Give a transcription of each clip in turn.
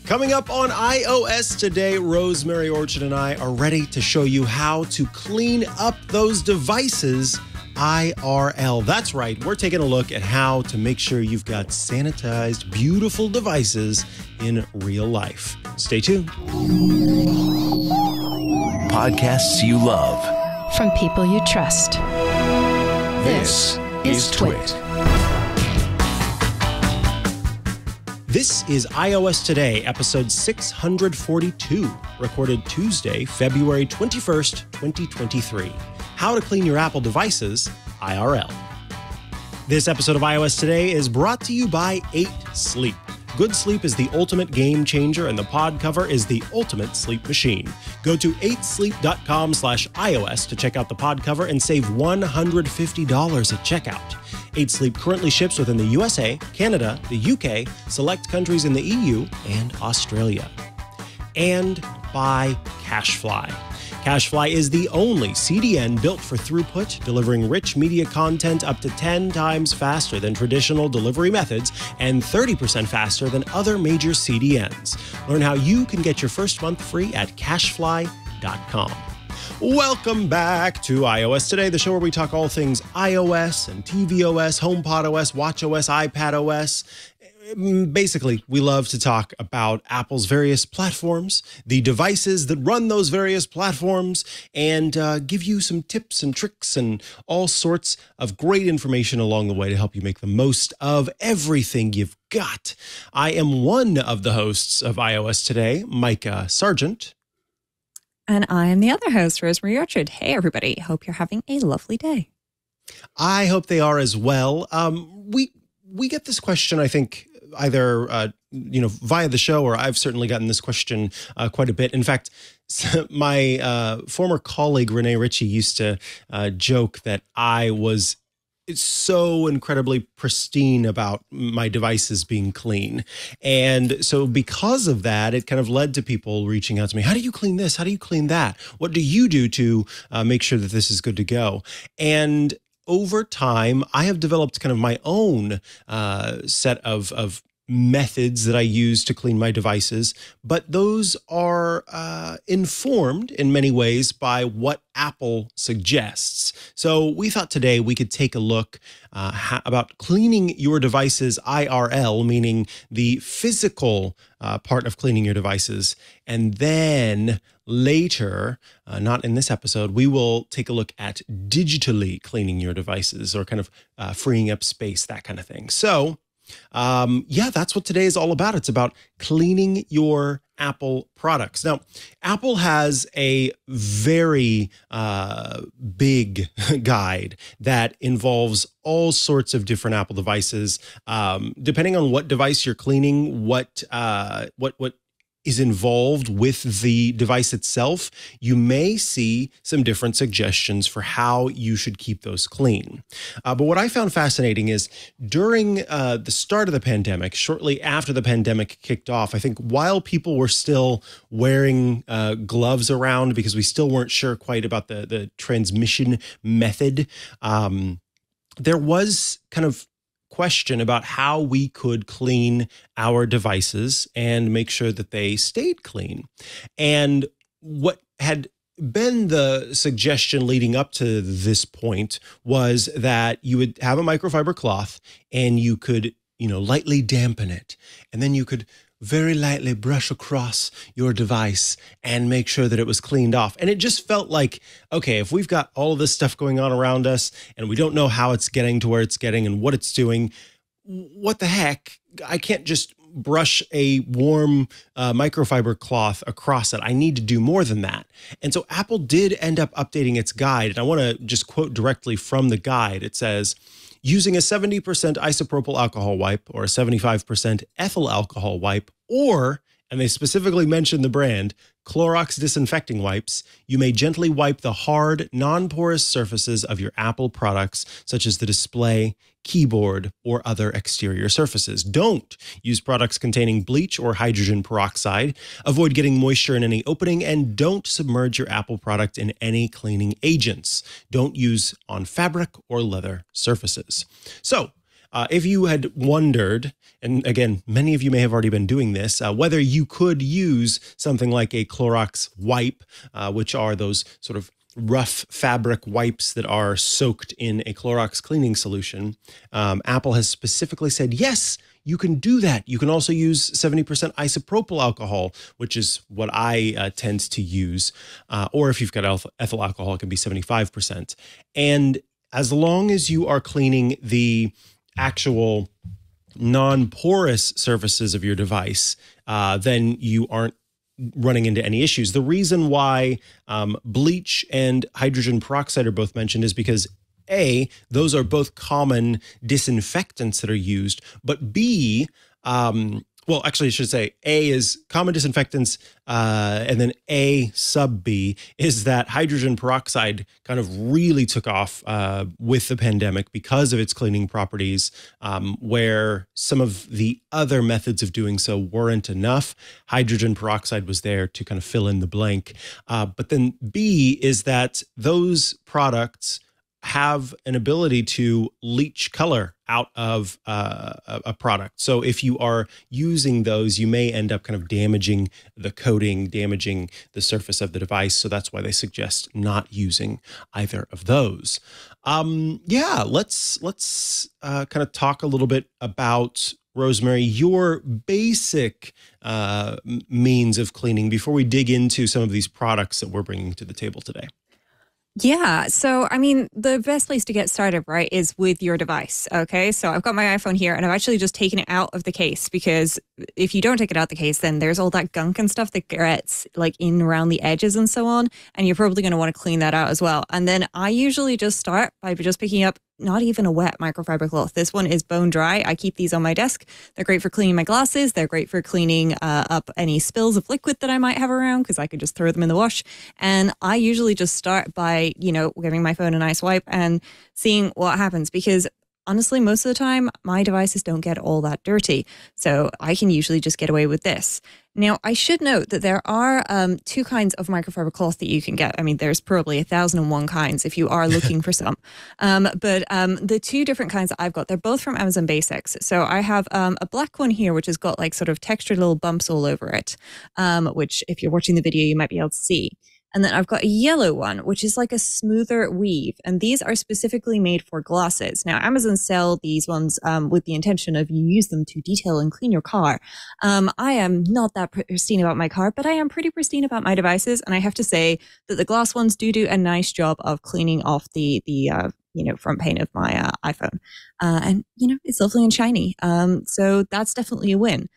Coming up on iOS today, Rosemary, Orchard, and I are ready to show you how to clean up those devices IRL. That's right, we're taking a look at how to make sure you've got sanitized, beautiful devices in real life. Stay tuned. Podcasts you love. From people you trust. This is Twit. This is iOS Today, episode 642, recorded Tuesday, February 21st, 2023. How to clean your Apple devices, IRL. This episode of iOS Today is brought to you by 8 Sleep. Good sleep is the ultimate game changer, and the pod cover is the ultimate sleep machine. Go to 8sleep.com/iOS to check out the pod cover and save $150 at checkout. 8 Sleep currently ships within the USA, Canada, the UK, select countries in the EU, and Australia. And by CacheFly. CacheFly is the only CDN built for throughput, delivering rich media content up to 10 times faster than traditional delivery methods and 30% faster than other major CDNs. Learn how you can get your first month free at cachefly.com. Welcome back to iOS Today, the show where we talk all things iOS and tvOS, HomePodOS, watchOS, iPadOS. Basically, we love to talk about Apple's various platforms, the devices that run those various platforms, and give you some tips and tricks and all sorts of great information along the way to help you make the most of everything you've got. I am one of the hosts of iOS Today, Mikah Sargent. And I am the other host, Rosemary Orchard. Hey, everybody. Hope you're having a lovely day. I hope they are as well. We get this question, I think, either via the show, or I've certainly gotten this question quite a bit. In fact, my former colleague Renee Ritchie used to joke that I was so incredibly pristine about my devices being clean. And so because of that, it kind of led to people reaching out to me. How do you clean this? How do you clean that? What do you do to make sure that this is good to go? And over time, I have developed kind of my own set of methods that I use to clean my devices, but those are informed in many ways by what Apple suggests. So we thought today we could take a look about cleaning your devices IRL, meaning the physical part of cleaning your devices, and then later, not in this episode, we will take a look at digitally cleaning your devices, or kind of freeing up space, that kind of thing. So that's what today is all about. It's about cleaning your Apple products. Now, Apple has a very big guide that involves all sorts of different Apple devices. Depending on what device you're cleaning, what is involved with the device itself, you may see some different suggestions for how you should keep those clean. But what I found fascinating is during the start of the pandemic, shortly after the pandemic kicked off, I think while people were still wearing gloves around because we still weren't sure quite about the transmission method, there was kind of question about how we could clean our devices and make sure that they stayed clean. And what had been the suggestion leading up to this point was that you would have a microfiber cloth and you could, lightly dampen it. And then you could very lightly brush across your device and make sure that it was cleaned off. And it just felt like, okay, if we've got all of this stuff going on around us and we don't know how it's getting to where it's getting and what it's doing, what the heck? I can't just brush a warm microfiber cloth across it. I need to do more than that. And so Apple did end up updating its guide. And I want to just quote directly from the guide. It says, using a 70% isopropyl alcohol wipe or a 75% ethyl alcohol wipe, or, and they specifically mention the brand, Clorox disinfecting wipes, you may gently wipe the hard, non-porous surfaces of your Apple products, such as the display, keyboard, or other exterior surfaces. Don't use products containing bleach or hydrogen peroxide. Avoid getting moisture in any opening, and don't submerge your Apple product in any cleaning agents. Don't use on fabric or leather surfaces. So, if you had wondered, and again, many of you may have already been doing this, whether you could use something like a Clorox wipe, which are those sort of rough fabric wipes that are soaked in a Clorox cleaning solution, Apple has specifically said, yes, you can do that. You can also use 70% isopropyl alcohol, which is what I tend to use. Or if you've got ethyl alcohol, it can be 75%. And as long as you are cleaning the actual non-porous surfaces of your device, then you aren't running into any issues. The reason why bleach and hydrogen peroxide are both mentioned is because A, those are both common disinfectants that are used, but B, well, actually, I should say A is common disinfectants, and then A sub B is that hydrogen peroxide kind of really took off with the pandemic because of its cleaning properties, where some of the other methods of doing so weren't enough. Hydrogen peroxide was there to kind of fill in the blank. But then B is that those products have an ability to leach color out of a product. So if you are using those, you may end up kind of damaging the coating, damaging the surface of the device. So that's why they suggest not using either of those. Yeah, let's kind of talk a little bit about, Rosemary, your basic means of cleaning before we dig into some of these products that we're bringing to the table today. Yeah. So, I mean, the best place to get started, right, is with your device. Okay. So I've got my iPhone here and I've actually just taken it out of the case, because if you don't take it out the case, then there's all that gunk and stuff that gets like in around the edges and so on. And you're probably going to want to clean that out as well. And then I usually just start by just picking up not even a wet microfiber cloth. This one is bone dry. I keep these on my desk. They're great for cleaning my glasses. They're great for cleaning up any spills of liquid that I might have around, because I could just throw them in the wash. And I usually just start by, giving my phone a nice wipe and seeing what happens, because honestly, most of the time, my devices don't get all that dirty. So I can usually just get away with this. Now, I should note that there are two kinds of microfiber cloth that you can get. I mean, there's probably 1,001 kinds if you are looking for some. But the two different kinds that I've got, they're both from Amazon Basics. So I have a black one here, which has got like sort of textured little bumps all over it, which if you're watching the video, you might be able to see. And then I've got a yellow one, which is like a smoother weave. And these are specifically made for glasses. Now, Amazon sell these ones with the intention of you use them to detail and clean your car. I am not that pristine about my car, but I am pretty pristine about my devices. And I have to say that the glass ones do a nice job of cleaning off the front pane of my iPhone. And it's lovely and shiny. So that's definitely a win.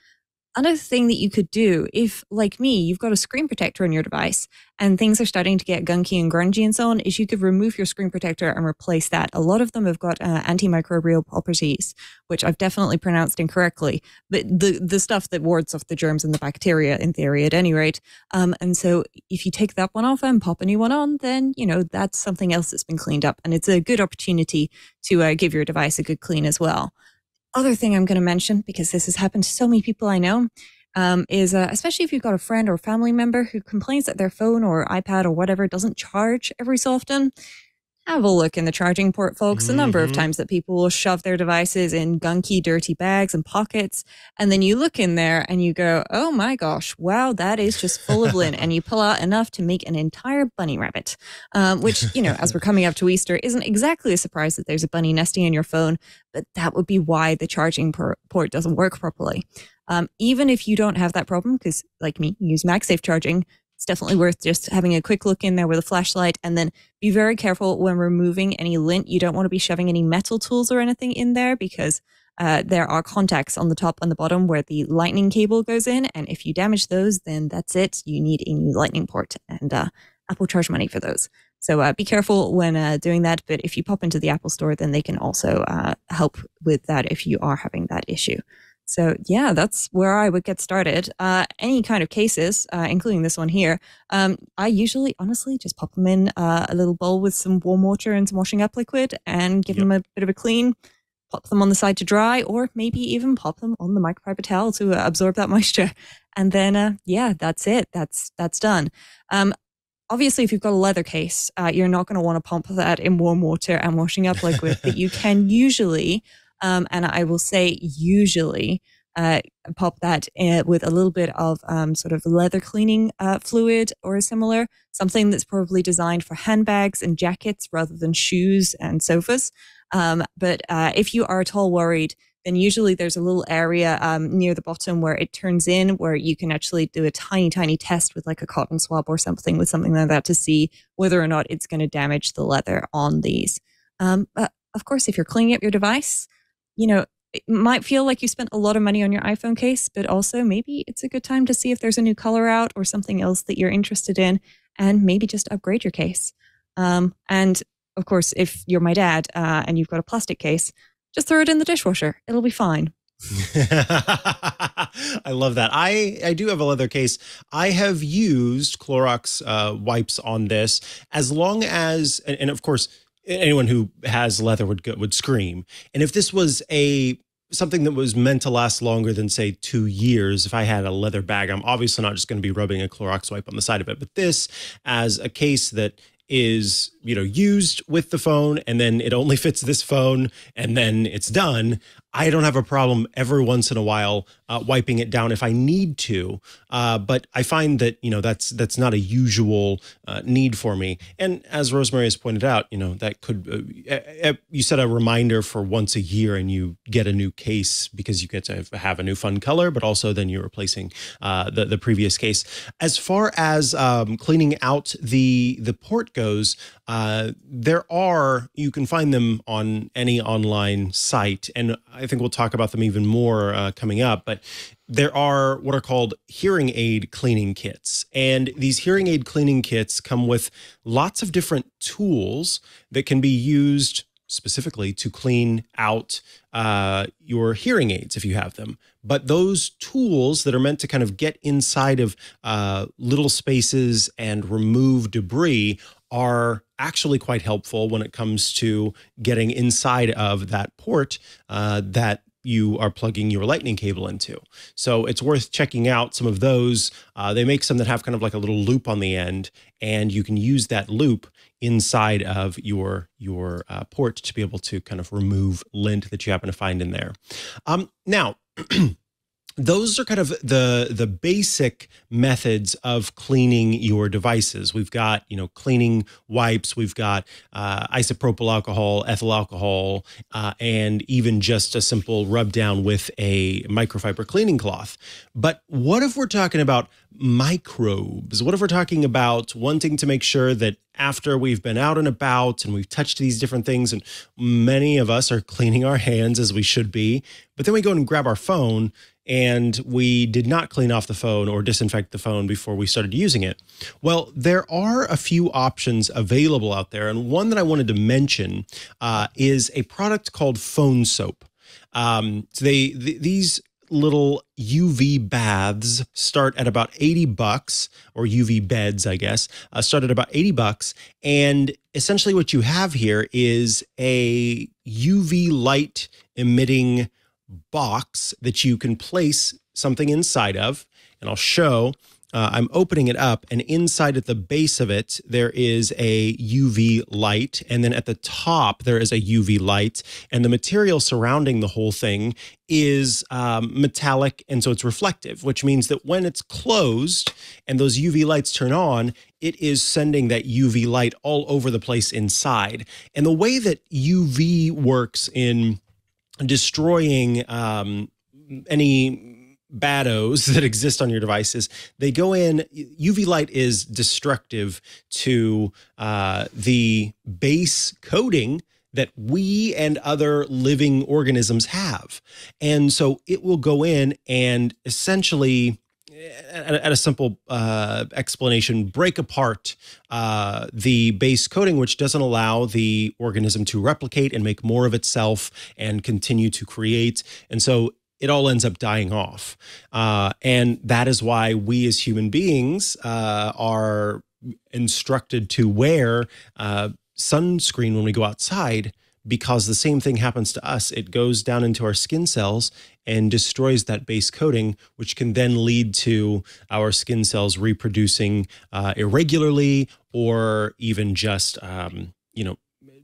Another thing that you could do, if, like me, you've got a screen protector on your device and things are starting to get gunky and grungy and so on, is you could remove your screen protector and replace that. A lot of them have got antimicrobial properties, which I've definitely pronounced incorrectly, but the stuff that wards off the germs and the bacteria, in theory, at any rate. And so if you take that one off and pop a new one on, then, that's something else that's been cleaned up. And it's a good opportunity to give your device a good clean as well. Other thing I'm going to mention, because this has happened to so many people I know, is especially if you've got a friend or family member who complains that their phone or iPad or whatever doesn't charge every so often, have a look in the charging port, folks. The number of times that people will shove their devices in gunky, dirty bags and pockets, and then you look in there and you go, oh my gosh, wow, that is just full of lint. And you pull out enough to make an entire bunny rabbit, which, as we're coming up to Easter, isn't exactly a surprise that there's a bunny nesting in your phone, but that would be why the charging port doesn't work properly. Even if you don't have that problem, because like me, you use MagSafe charging, it's definitely worth just having a quick look in there with a flashlight, and then be very careful when removing any lint. You don't want to be shoving any metal tools or anything in there, because there are contacts on the top and the bottom where the lightning cable goes in. And if you damage those, then that's it. You need a new lightning port, and Apple charge money for those. So be careful when doing that. But if you pop into the Apple store, then they can also help with that if you are having that issue. So yeah, that's where I would get started. Any kind of cases, including this one here, I usually honestly just pop them in a little bowl with some warm water and some washing up liquid and give them a bit of a clean, pop them on the side to dry, or maybe even pop them on the microfiber towel to absorb that moisture. And then, yeah, that's it. That's done. Obviously, if you've got a leather case, you're not going to want to pump that in warm water and washing up liquid, but you can usually And I will say usually pop that with a little bit of sort of leather cleaning fluid or similar, something that's probably designed for handbags and jackets rather than shoes and sofas. But if you are at all worried, then usually there's a little area near the bottom where it turns in, where you can actually do a tiny, tiny test with like a cotton swab or something with something like that to see whether or not it's going to damage the leather on these. But of course, if you're cleaning up your device, it might feel like you spent a lot of money on your iPhone case, but also maybe it's a good time to see if there's a new color out or something else that you're interested in, and maybe just upgrade your case. And of course, if you're my dad and you've got a plastic case, just throw it in the dishwasher. It'll be fine. I love that. I do have a leather case. I have used Clorox wipes on this as long as, and of course, anyone who has leather would scream. And if this was something that was meant to last longer than, say, 2 years, if I had a leather bag, I'm obviously not just going to be rubbing a Clorox wipe on the side of it. But this, as a case that is, used with the phone, and then it only fits this phone, and then it's done, I don't have a problem every once in a while wiping it down if I need to. But I find that, that's not a usual need for me. And as Rosemary has pointed out, that could, you set a reminder for once a year and you get a new case because you get to have a new fun color, but also then you're replacing the previous case. As far as cleaning out the port goes, you can find them on any online site, and I think we'll talk about them even more coming up, but there are what are called hearing aid cleaning kits. And these hearing aid cleaning kits come with lots of different tools that can be used specifically to clean out your hearing aids if you have them. But those tools that are meant to kind of get inside of little spaces and remove debris are actually quite helpful when it comes to getting inside of that port that you are plugging your lightning cable into. So it's worth checking out some of those. They make some that have kind of like a little loop on the end, and you can use that loop inside of your port to be able to kind of remove lint that you happen to find in there. Now, those are kind of the basic methods of cleaning your devices. We've got, cleaning wipes, we've got isopropyl alcohol, ethyl alcohol, and even just a simple rub down with a microfiber cleaning cloth. But what if we're talking about microbes? What if we're talking about wanting to make sure that after we've been out and about and we've touched these different things, and many of us are cleaning our hands as we should be, but then we go and grab our phone and we did not clean off the phone or disinfect the phone before we started using it? Well, there are a few options available out there. And one that I wanted to mention is a product called PhoneSoap. These little UV baths start at about $80, or UV beds, I guess, start at about $80. And essentially what you have here is a UV light emitting box that you can place something inside of. And I'll show, I'm opening it up, and inside at the base of it, there is a UV light. And then at the top, there is a UV light. And the material surrounding the whole thing is metallic, and so it's reflective, which means that when it's closed and those UV lights turn on, it is sending that UV light all over the place inside. And the way that UV works in destroying any baddos that exist on your devices, they go in. UV light is destructive to the base coating that we and other living organisms have. And so it will go in and essentially, at a simple explanation, break apart the base coating, which doesn't allow the organism to replicate and make more of itself and continue to create. And so it all ends up dying off. And that is why we as human beings are instructed to wear sunscreen when we go outside, because the same thing happens to us. It goes down into our skin cells and destroys that base coating, which can then lead to our skin cells reproducing irregularly, or even just,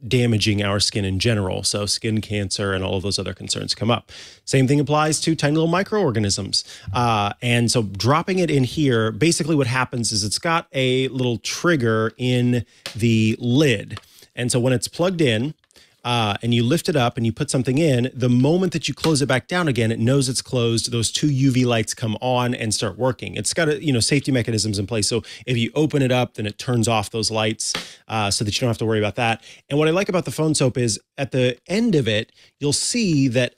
damaging our skin in general. So skin cancer and all of those other concerns come up. Same thing applies to tiny little microorganisms. And so dropping it in here, basically what happens is it's got a little trigger in the lid. And so when it's plugged in, and you lift it up and you put something in, the moment that you close it back down again, it knows it's closed. Those two UV lights come on and start working. It's got safety mechanisms in place. So if you open it up, then it turns off those lights so that you don't have to worry about that. And what I like about the PhoneSoap is at the end of it, you'll see that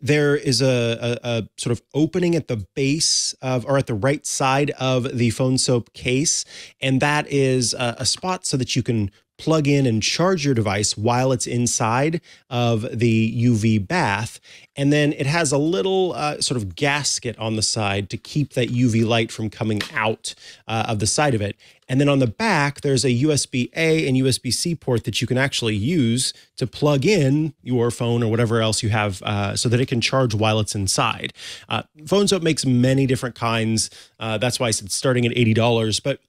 there is a sort of opening at the base of, or at the right side of the PhoneSoap case. And that is a spot so that you can plug in and charge your device while it's inside of the UV bath. And then it has a little sort of gasket on the side to keep that UV light from coming out of the side of it. And then on the back, there's a USB-A and USB-C port that you can actually use to plug in your phone or whatever else you have so that it can charge while it's inside. PhoneSoap makes many different kinds. That's why I said starting at $80. But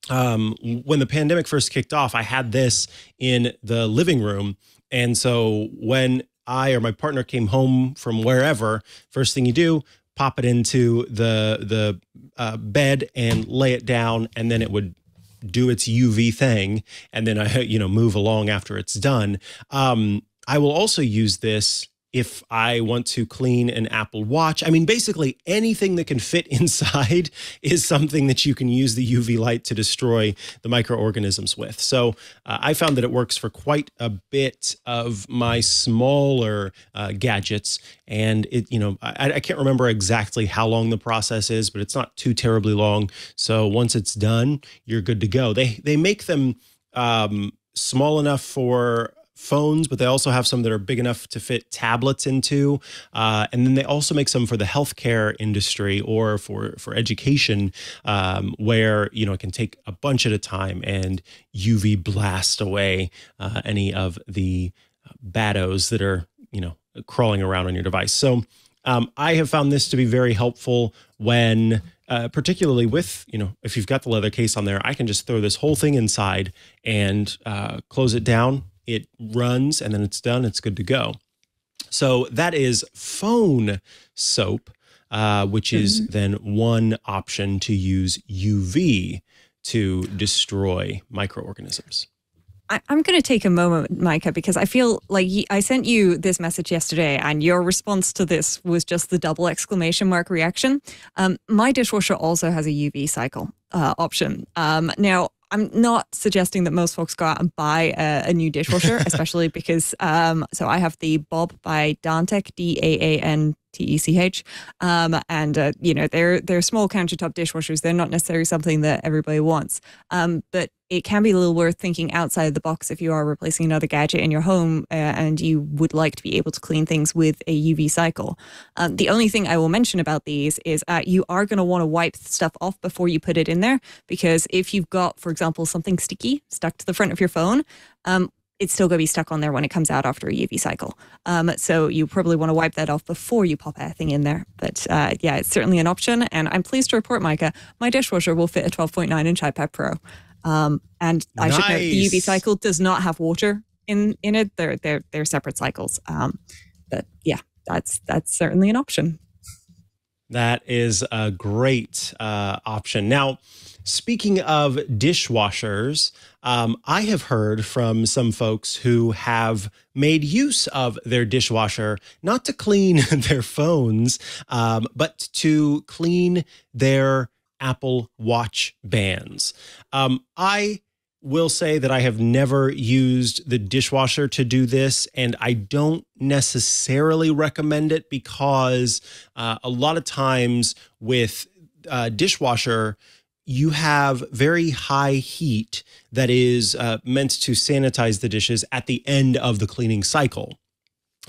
when the pandemic first kicked off, I had this in the living room. And so when I or my partner came home from wherever, first thing you do, pop it into the bed and lay it down, and then it would do its UV thing. And then I, move along after it's done. I will also use this if I want to clean an Apple Watch. I mean, basically anything that can fit inside is something that you can use the UV light to destroy the microorganisms with. So I found that it works for quite a bit of my smaller gadgets. And it, I can't remember exactly how long the process is, but it's not too terribly long. So once it's done, you're good to go. They make them small enough for phones, but they also have some that are big enough to fit tablets into. And then they also make some for the healthcare industry or for education, where, it can take a bunch at a time and UV blast away any of the baddos that are, crawling around on your device. So I have found this to be very helpful when, particularly with, if you've got the leather case on there, I can just throw this whole thing inside and close it down. It runs and then it's done. It's good to go. So that is PhoneSoap, which is then one option to use UV to destroy microorganisms. I'm going to take a moment, Mikah, because I feel like I sent you this message yesterday and your response to this was just the double exclamation mark reaction. My dishwasher also has a UV cycle option. Now, I'm not suggesting that most folks go out and buy a new dishwasher, especially because, so I have the Bob by Dantech, Daantech. And, they're small countertop dishwashers. They're not necessarily something that everybody wants. But it can be a little worth thinking outside the box if you are replacing another gadget in your home and you would like to be able to clean things with a UV cycle. The only thing I will mention about these is you are going to want to wipe stuff off before you put it in there, because if you've got, for example, something sticky stuck to the front of your phone, it's still going to be stuck on there when it comes out after a UV cycle. So you probably want to wipe that off before you pop anything in there. But it's certainly an option. And I'm pleased to report, Mikah, my dishwasher will fit a 12.9-inch iPad Pro. And I should note the UV cycle does not have water in it. They're separate cycles. But yeah, that's certainly an option. That is a great option. Now, speaking of dishwashers, I have heard from some folks who have made use of their dishwasher, not to clean their phones, but to clean their Apple Watch bands. I will say that I have never used the dishwasher to do this, and I don't necessarily recommend it because a lot of times with dishwasher, you have very high heat that is meant to sanitize the dishes at the end of the cleaning cycle.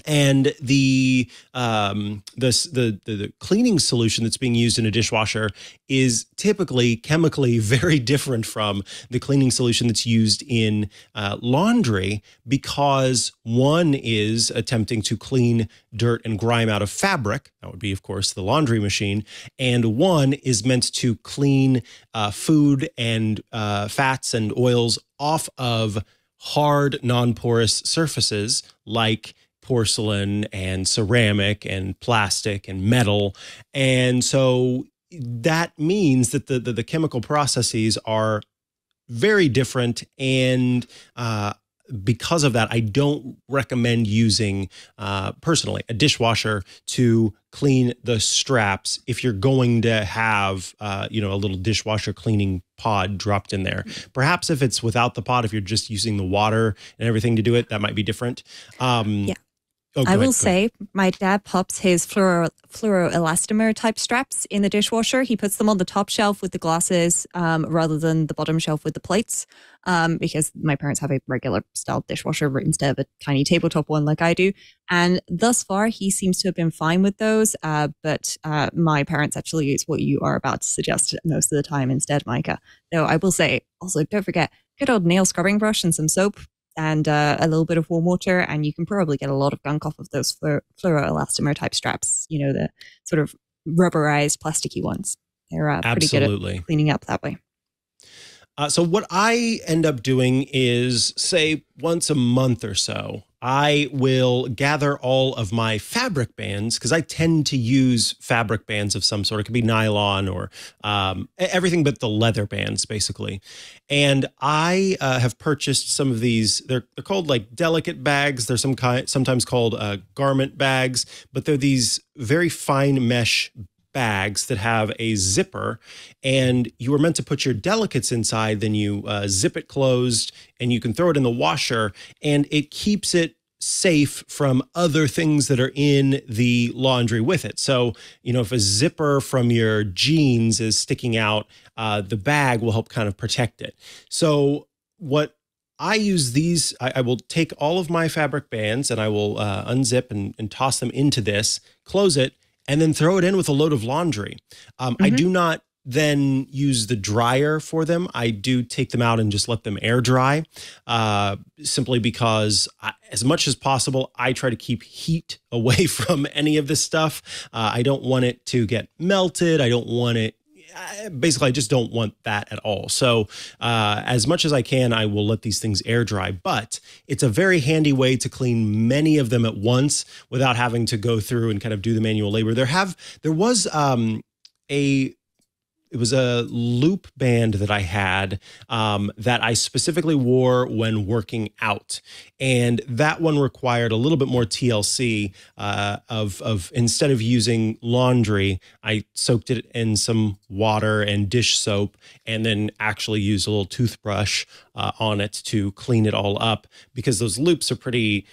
And the cleaning solution that's being used in a dishwasher is typically chemically very different from the cleaning solution that's used in laundry, because one is attempting to clean dirt and grime out of fabric. That would be, of course, the laundry machine. And one is meant to clean food and fats and oils off of hard, non-porous surfaces like porcelain and ceramic and plastic and metal. And so that means that the chemical processes are very different. And because of that, I don't recommend using, personally, a dishwasher to clean the straps if you're going to have, a little dishwasher cleaning pod dropped in there. Perhaps if it's without the pod, if you're just using the water and everything to do it, that might be different. Yeah. I will say my dad pops his fluoroelastomer type straps in the dishwasher. He puts them on the top shelf with the glasses rather than the bottom shelf with the plates because my parents have a regular style dishwasher instead of a tiny tabletop one like I do. And thus far, he seems to have been fine with those. But my parents actually use what you are about to suggest most of the time instead, Mikah. Though I will say, also, don't forget, good old nail scrubbing brush and some soap and a little bit of warm water, and you can probably get a lot of gunk off of those fluoroelastomer type straps, the sort of rubberized plasticky ones. They're pretty good at cleaning up that way. So what I end up doing is, say, once a month or so, I will gather all of my fabric bands, because I tend to use fabric bands of some sort. It could be nylon or everything but the leather bands, basically. And I have purchased some of these. They're called like delicate bags. They're sometimes called garment bags, but they're these very fine mesh bags that have a zipper, and you were meant to put your delicates inside, then you zip it closed and you can throw it in the washer, and it keeps it safe from other things that are in the laundry with it. So, if a zipper from your jeans is sticking out, the bag will help kind of protect it. So what I use these, I will take all of my fabric bands and I will unzip and toss them into this, close it, and then throw it in with a load of laundry. I do not then use the dryer for them. I do take them out and just let them air dry, simply because as much as possible, I try to keep heat away from any of this stuff. I don't want it to get melted. I don't want it. Basically, I just don't want that at all. So as much as I can, I will let these things air dry. But it's a very handy way to clean many of them at once without having to go through and kind of do the manual labor. There was it was a loop band that I had that I specifically wore when working out. And that one required a little bit more TLC of instead of using laundry, I soaked it in some water and dish soap and then actually used a little toothbrush on it to clean it all up, because those loops are pretty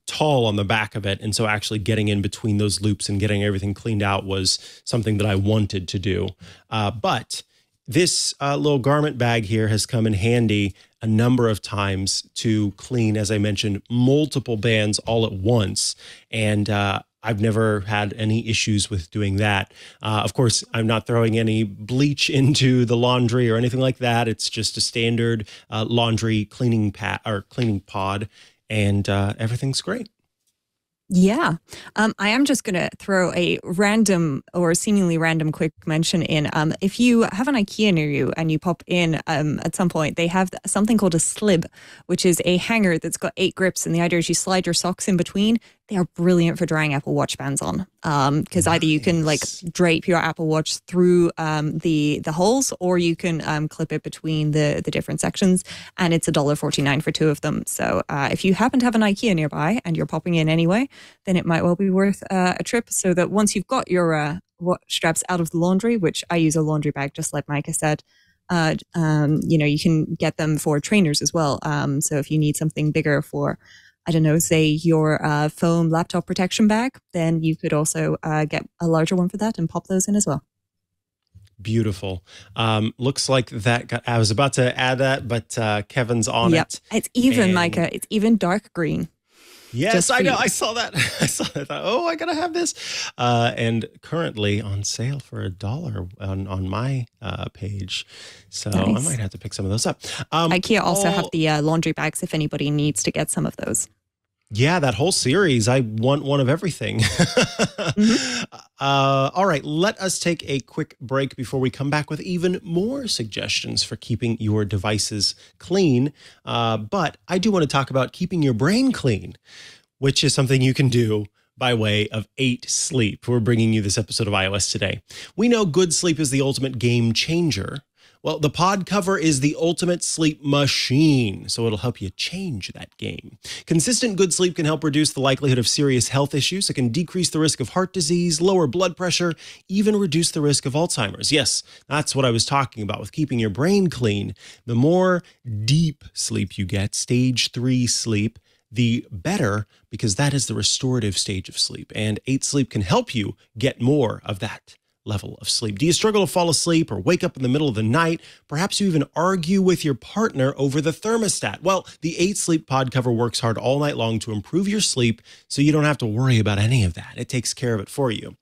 tall on the back of it. And so actually getting in between those loops and getting everything cleaned out was something that I wanted to do. But this little garment bag here has come in handy a number of times to clean, as I mentioned, multiple bands all at once. And I've never had any issues with doing that. Of course, I'm not throwing any bleach into the laundry or anything like that. It's just a standard laundry cleaning pad or cleaning pod. And everything's great. Yeah. I am just going to throw a random or seemingly random quick mention in. If you have an IKEA near you and you pop in at some point, they have something called a slib, which is a hanger that's got 8 grips. And the idea is you slide your socks in between. They are brilliant for drying Apple Watch bands on, because either you can like drape your Apple Watch through the holes, or you can clip it between the different sections, and it's $1.49 for 2 of them. So if you happen to have an IKEA nearby and you're popping in anyway, then it might well be worth a trip. So that once you've got your straps out of the laundry, which I use a laundry bag, just like Mikah said, you can get them for trainers as well. So if you need something bigger for, I don't know, say your foam laptop protection bag, then you could also get a larger one for that and pop those in as well. Beautiful. Looks like that I was about to add that, but Kevin's on it. It's even, Mikah. It's even dark green. Yes, I know. I saw that. I thought, oh, I got to have this. And currently on sale for $1 on my page. So nice. I might have to pick some of those up. IKEA also have the laundry bags if anybody needs to get some of those. Yeah, that whole series. I want one of everything. All right, let us take a quick break before we come back with even more suggestions for keeping your devices clean. But I do want to talk about keeping your brain clean, which is something you can do by way of 8 Sleep. We're bringing you this episode of iOS Today. We know good sleep is the ultimate game changer. Well, the pod cover is the ultimate sleep machine, so it'll help you change that game. Consistent good sleep can help reduce the likelihood of serious health issues. It can decrease the risk of heart disease, lower blood pressure, even reduce the risk of Alzheimer's. Yes, that's what I was talking about with keeping your brain clean. The more deep sleep you get, stage 3 sleep, the better, because that is the restorative stage of sleep. And 8 Sleep can help you get more of that level of sleep. Do you struggle to fall asleep or wake up in the middle of the night? Perhaps you even argue with your partner over the thermostat. Well, the 8 Sleep pod cover works hard all night long to improve your sleep, so you don't have to worry about any of that. It takes care of it for you.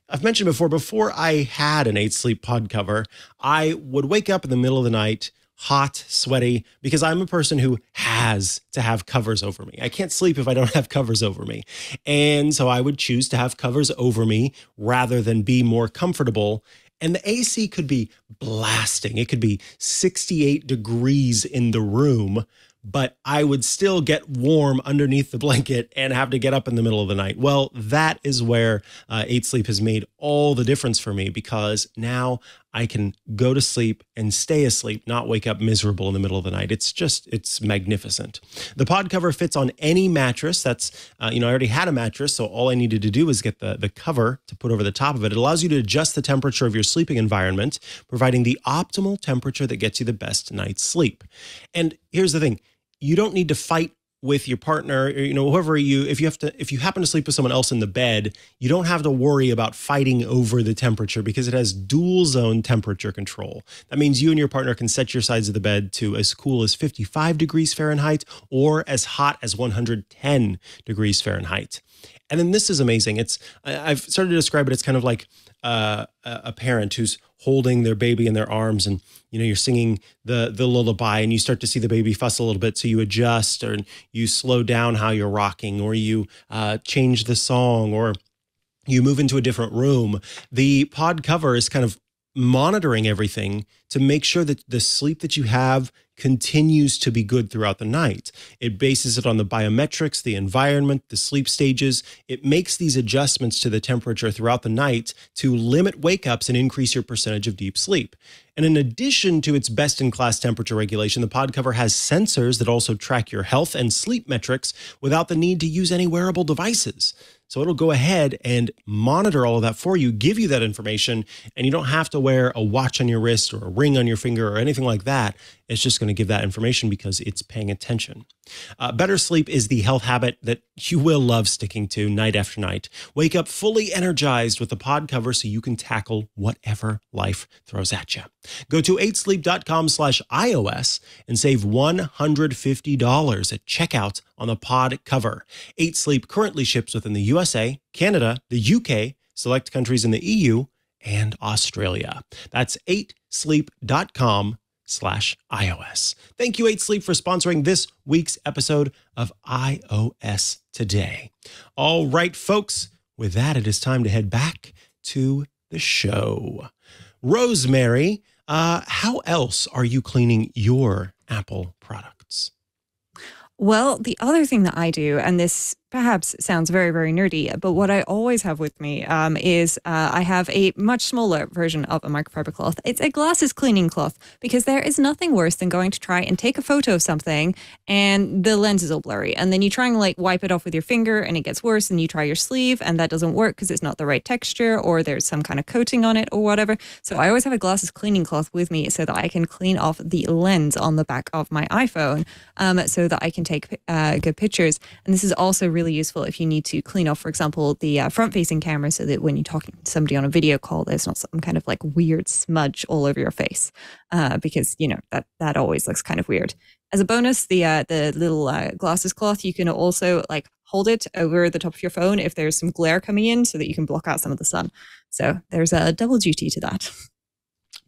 I've mentioned before I had an 8 Sleep pod cover, I would wake up in the middle of the night hot, sweaty, because I'm a person who has to have covers over me. I can't sleep if I don't have covers over me. And so I would choose to have covers over me rather than be more comfortable. And the AC could be blasting. It could be 68 degrees in the room, but I would still get warm underneath the blanket and have to get up in the middle of the night. Well, that is where 8 Sleep has made all the difference for me, because now I can go to sleep and stay asleep, not wake up miserable in the middle of the night. It's magnificent. The pod cover fits on any mattress. That's, I already had a mattress, so all I needed to do was get the cover to put over the top of it. It allows you to adjust the temperature of your sleeping environment, providing the optimal temperature that gets you the best night's sleep. And here's the thing. You don't need to fight with your partner, or, whoever if you happen to sleep with someone else in the bed, you don't have to worry about fighting over the temperature, because it has dual zone temperature control. That means you and your partner can set your sides of the bed to as cool as 55 degrees Fahrenheit or as hot as 110 degrees Fahrenheit. And then this is amazing. I've started to describe it. It's kind of like a parent who's holding their baby in their arms, and you're singing the lullaby, and you start to see the baby fuss a little bit, so you adjust, or you slow down how you're rocking, or you change the song, or you move into a different room. The pod cover is kind of monitoring everything to make sure that the sleep that you have continues to be good throughout the night. It bases it on the biometrics, the environment, the sleep stages. It makes these adjustments to the temperature throughout the night to limit wake-ups and increase your percentage of deep sleep. And in addition to its best-in-class temperature regulation, the pod cover has sensors that also track your health and sleep metrics without the need to use any wearable devices. So it'll go ahead and monitor all of that for you, give you that information, and you don't have to wear a watch on your wrist or a ring on your finger or anything like that. It's just going to give that information because it's paying attention. Better sleep is the health habit that you will love sticking to night after night. Wake up fully energized with the pod cover so you can tackle whatever life throws at you. Go to 8sleep.com/iOS and save $150 at checkout on the pod cover. 8 Sleep currently ships within the USA, Canada, the UK, select countries in the EU, and Australia. That's 8sleep.com/iOS. Thank you, 8 Sleep, for sponsoring this week's episode of iOS Today. All right, folks, with that, it is time to head back to the show. Rosemary, how else are you cleaning your Apple products? Well, the other thing that I do, and this perhaps sounds very, very nerdy, but what I always have with me is I have a much smaller version of a microfiber cloth. It's a glasses cleaning cloth, because there is nothing worse than going to try and take a photo of something and the lens is all blurry. And then you try and wipe it off with your finger and it gets worse, and you try your sleeve and that doesn't work because it's not the right texture, or there's some kind of coating on it or whatever. So I always have a glasses cleaning cloth with me so that I can clean off the lens on the back of my iPhone so that I can take good pictures. And this is also really useful if you need to clean off, for example, the front-facing camera, so that when you're talking to somebody on a video call, there's not some kind of weird smudge all over your face, because that always looks kind of weird. As a bonus, the little glasses cloth, you can also hold it over the top of your phone if there's some glare coming in, so that you can block out some of the sun. So there's a double duty to that.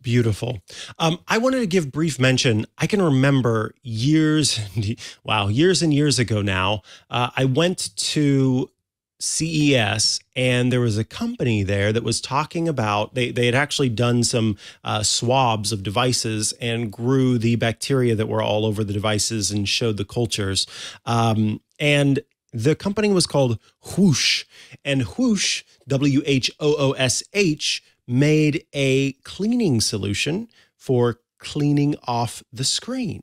Beautiful. I wanted to give brief mention. I can remember years and years ago now, I went to CES and there was a company there that was talking about, they had actually done some swabs of devices and grew the bacteria that were all over the devices and showed the cultures. And the company was called Whoosh, and Whoosh, WHOOSH, made a cleaning solution for cleaning off the screen.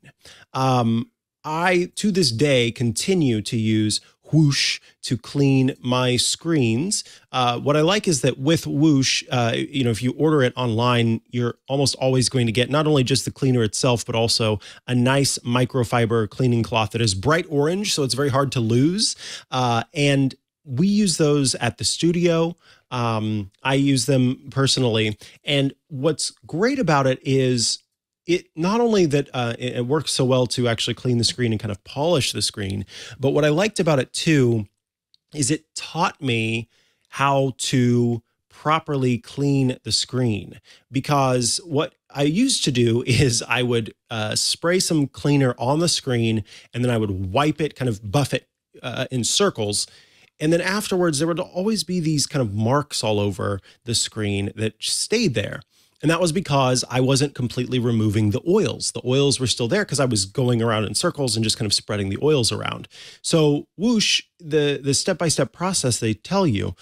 I, to this day, continue to use Whoosh to clean my screens. What I like is that with Whoosh, if you order it online, you're almost always going to get not only just the cleaner itself, but also a nice microfiber cleaning cloth that is bright orange, so it's very hard to lose. And we use those at the studio. I use them personally. And what's great about it is it not only that it works so well to actually clean the screen and kind of polish the screen, but what I liked about it too is it taught me how to properly clean the screen. Because what I used to do is I would spray some cleaner on the screen and then I would wipe it, kind of buff it in circles. And then afterwards, there would always be these kind of marks all over the screen that stayed there. And that was because I wasn't completely removing the oils. The oils were still there because I was going around in circles and just kind of spreading the oils around. So Whoosh, the step-by-step process, they tell you,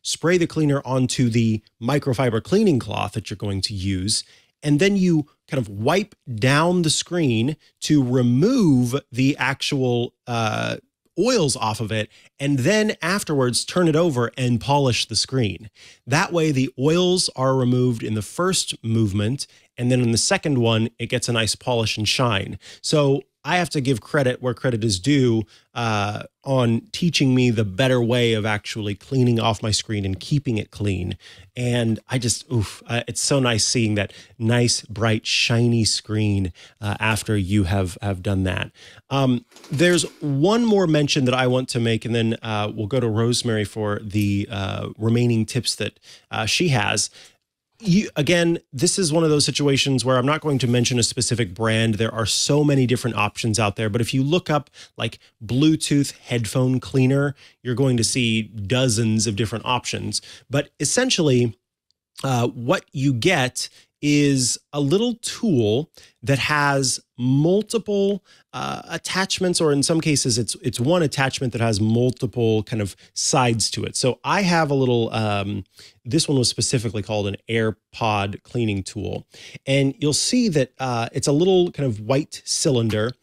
spray the cleaner onto the microfiber cleaning cloth that you're going to use. And then you kind of wipe down the screen to remove the actual oils off of it, and then afterwards turn it over and polish the screen. That way the oils are removed in the first movement, and then in the second one, it gets a nice polish and shine. So I have to give credit where credit is due on teaching me the better way of actually cleaning off my screen and keeping it clean. And I just, it's so nice seeing that nice, bright, shiny screen after you have done that. There's one more mention that I want to make, and then we'll go to Rosemary for the remaining tips that she has. Again, this is one of those situations where I'm not going to mention a specific brand. There are so many different options out there. But if you look up like Bluetooth headphone cleaner, you're going to see dozens of different options. But essentially, what you get is a little tool that has multiple attachments, or in some cases, it's one attachment that has multiple kind of sides to it. So I have a little, this one was specifically called an AirPod cleaning tool. And you'll see that it's a little kind of white cylinder.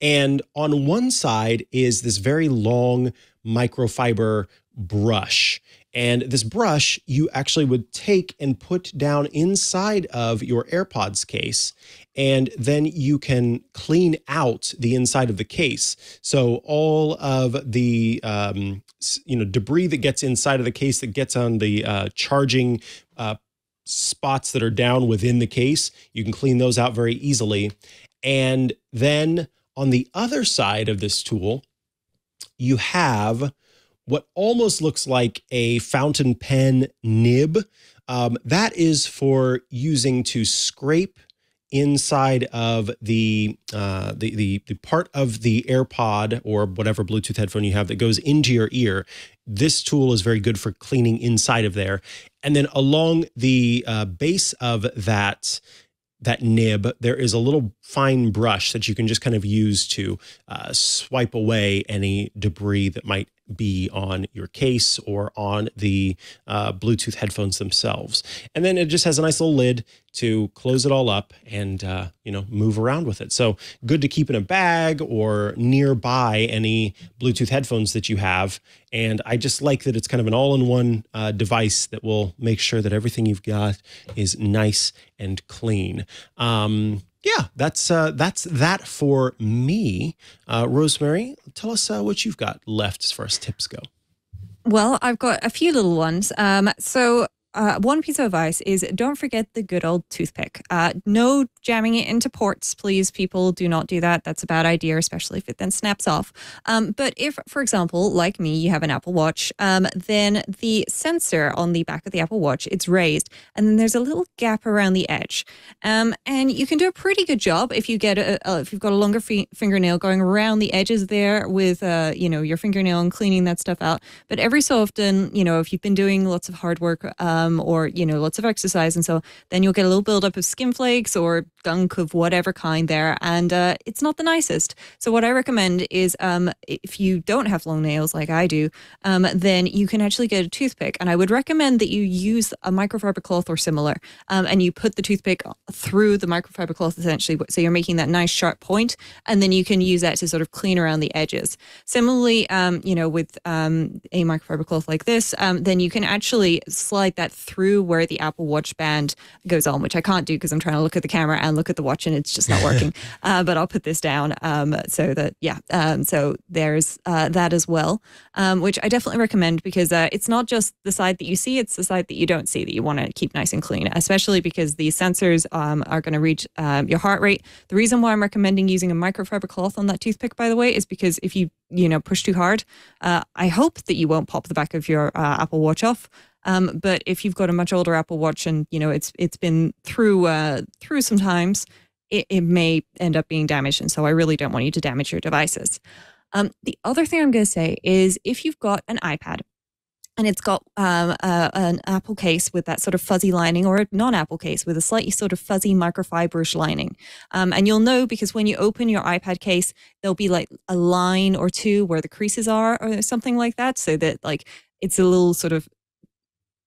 And on one side is this very long microfiber brush. And this brush you actually would take and put down inside of your AirPods case, and then you can clean out the inside of the case. So all of the debris that gets inside of the case that gets on the charging spots that are down within the case, you can clean those out very easily. And then on the other side of this tool, you have what almost looks like a fountain pen nib. That is for using to scrape inside of the part of the AirPod or whatever Bluetooth headphone you have that goes into your ear. This tool is very good for cleaning inside of there. And then along the base of that nib, there is a little fine brush that you can just kind of use to swipe away any debris that might be on your case or on the Bluetooth headphones themselves. And then it just has a nice little lid to close it all up and, move around with it. So good to keep in a bag or nearby any Bluetooth headphones that you have. And I just like that it's kind of an all-in-one device that will make sure that everything you've got is nice and clean. Yeah, that's that for me. Rosemary, tell us what you've got left as far as tips go. Well, I've got a few little ones. So one piece of advice is don't forget the good old toothpick. No jamming it into ports, please. People, do not do that. That's a bad idea, especially if it then snaps off. But if, for example, like me, you have an Apple Watch, then the sensor on the back of the Apple Watch, it's raised, and then there's a little gap around the edge. And you can do a pretty good job if you get if you've got a longer fingernail going around the edges there with your fingernail and cleaning that stuff out. But every so often, if you've been doing lots of hard work or lots of exercise and so, then you'll get a little buildup of skin flakes or gunk of whatever kind there, and it's not the nicest. So what I recommend is if you don't have long nails like I do, then you can actually get a toothpick, and I would recommend that you use a microfiber cloth or similar, and you put the toothpick through the microfiber cloth essentially, so you're making that nice sharp point, and then you can use that to sort of clean around the edges. Similarly, with a microfiber cloth like this, then you can actually slide that through where the Apple Watch band goes on, which I can't do because I'm trying to look at the camera and look at the watch and it's just not working. But I'll put this down so there's that as well, which I definitely recommend because it's not just the side that you see, it's the side that you don't see that you want to keep nice and clean, especially because these sensors are going to read your heart rate. The reason why I'm recommending using a microfiber cloth on that toothpick, by the way, is because if you push too hard, I hope that you won't pop the back of your Apple Watch off. But if you've got a much older Apple Watch and it's been through some times, it may end up being damaged, and so I really don't want you to damage your devices. The other thing I'm going to say is if you've got an iPad and it's got an Apple case with that sort of fuzzy lining, or a non-Apple case with a slightly sort of fuzzy microfiberish lining. And you'll know because when you open your iPad case, there'll be like a line or two where the creases are or something like that, so that like it's a little sort of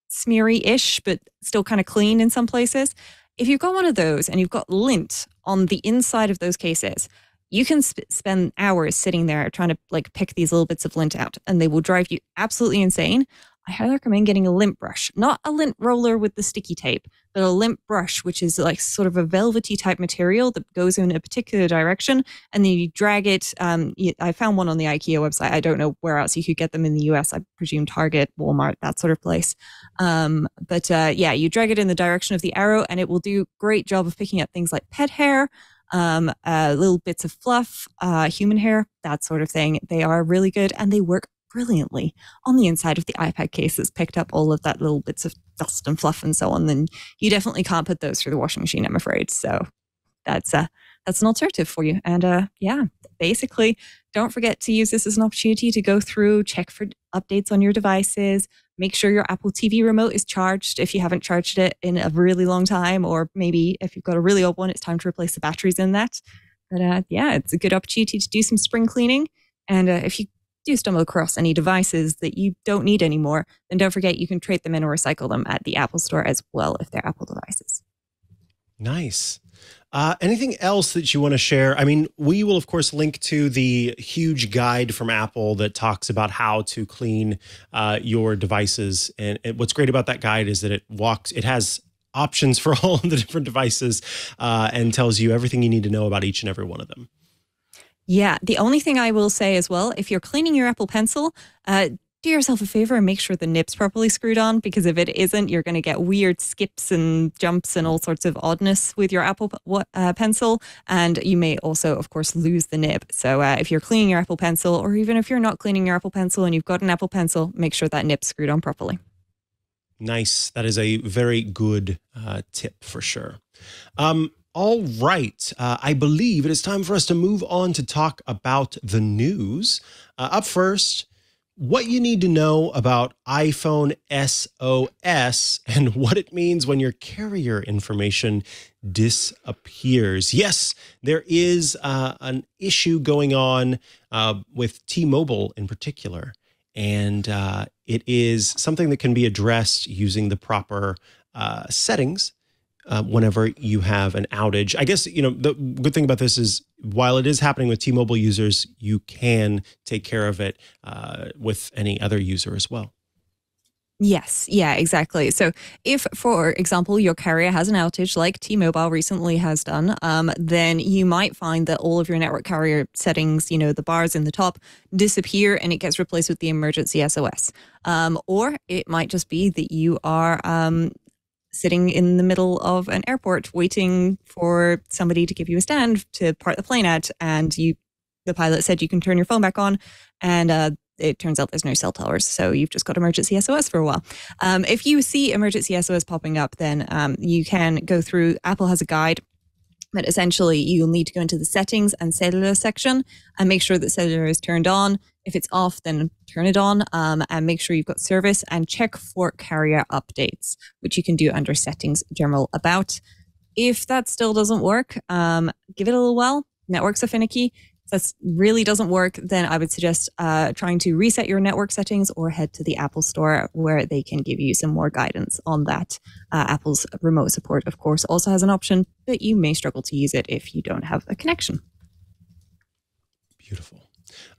smeary-ish, but still kind of clean in some places. If you've got one of those and you've got lint on the inside of those cases, you can spend hours sitting there trying to like pick these little bits of lint out, and they will drive you absolutely insane. I highly recommend getting a lint brush, not a lint roller with the sticky tape, but a lint brush, which is like sort of a velvety type material that goes in a particular direction, and then you drag it. I found one on the IKEA website. I don't know where else you could get them in the US. I presume Target, Walmart, that sort of place. You drag it in the direction of the arrow, and it will do a great job of picking up things like pet hair, little bits of fluff, human hair, that sort of thing. They are really good, and they work brilliantly on the inside of the iPad case that's picked up all of that little bits of dust and fluff and so on. Then you definitely can't put those through the washing machine, I'm afraid. So that's an alternative for you. And basically, don't forget to use this as an opportunity to go through, check for updates on your devices, make sure your Apple TV remote is charged if you haven't charged it in a really long time, or maybe if you've got a really old one, it's time to replace the batteries in that. But it's a good opportunity to do some spring cleaning. And if you do stumble across any devices that you don't need anymore, then don't forget you can trade them in or recycle them at the Apple Store as well if they're Apple devices. Nice. Anything else that you want to share? I mean, we will, of course, link to the huge guide from Apple that talks about how to clean your devices. And what's great about that guide is that it has options for all of the different devices and tells you everything you need to know about each and every one of them. Yeah, the only thing I will say as well, if you're cleaning your Apple Pencil, do yourself a favor and make sure the nib's properly screwed on, because if it isn't, you're going to get weird skips and jumps and all sorts of oddness with your Apple Pencil. And you may also, of course, lose the nib. So if you're cleaning your Apple Pencil, or even if you're not cleaning your Apple Pencil and you've got an Apple Pencil, make sure that nib's screwed on properly. Nice. That is a very good tip for sure. All right. I believe it is time for us to move on to talk about the news. Up first, what you need to know about iPhone SOS and what it means when your carrier information disappears. Yes, there is an issue going on with T-Mobile in particular, and it is something that can be addressed using the proper settings whenever you have an outage. I guess, the good thing about this is while it is happening with T-Mobile users, you can take care of it with any other user as well. Yes, yeah, exactly. So if, for example, your carrier has an outage like T-Mobile recently has done, then you might find that all of your network carrier settings, the bars in the top, disappear and it gets replaced with the emergency SOS. Or it might just be that you are sitting in the middle of an airport waiting for somebody to give you a stand to part the plane at, and the pilot said you can turn your phone back on, and it turns out there's no cell towers, so you've just got emergency SOS for a while. If you see emergency SOS popping up, then you can go through. Apple has a guide, but essentially you'll need to go into the settings and cellular section and make sure that cellular is turned on. If it's off, then turn it on, and make sure you've got service, and check for carrier updates, which you can do under settings, general about. If that still doesn't work, give it a little while. Networks are finicky. If that really doesn't work, then I would suggest trying to reset your network settings or head to the Apple Store where they can give you some more guidance on that. Apple's remote support, of course, also has an option, but you may struggle to use it if you don't have a connection. Beautiful.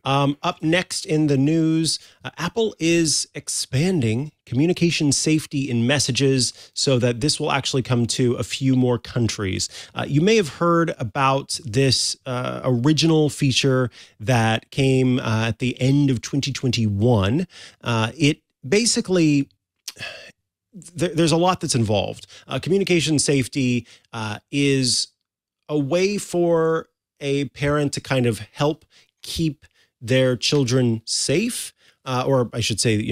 Up next in the news, Apple is expanding communication safety in messages so that this will actually come to a few more countries. You may have heard about this original feature that came at the end of 2021. It basically... There's a lot that's involved. Communication safety is a way for a parent to kind of help keep their children safe, or I should say,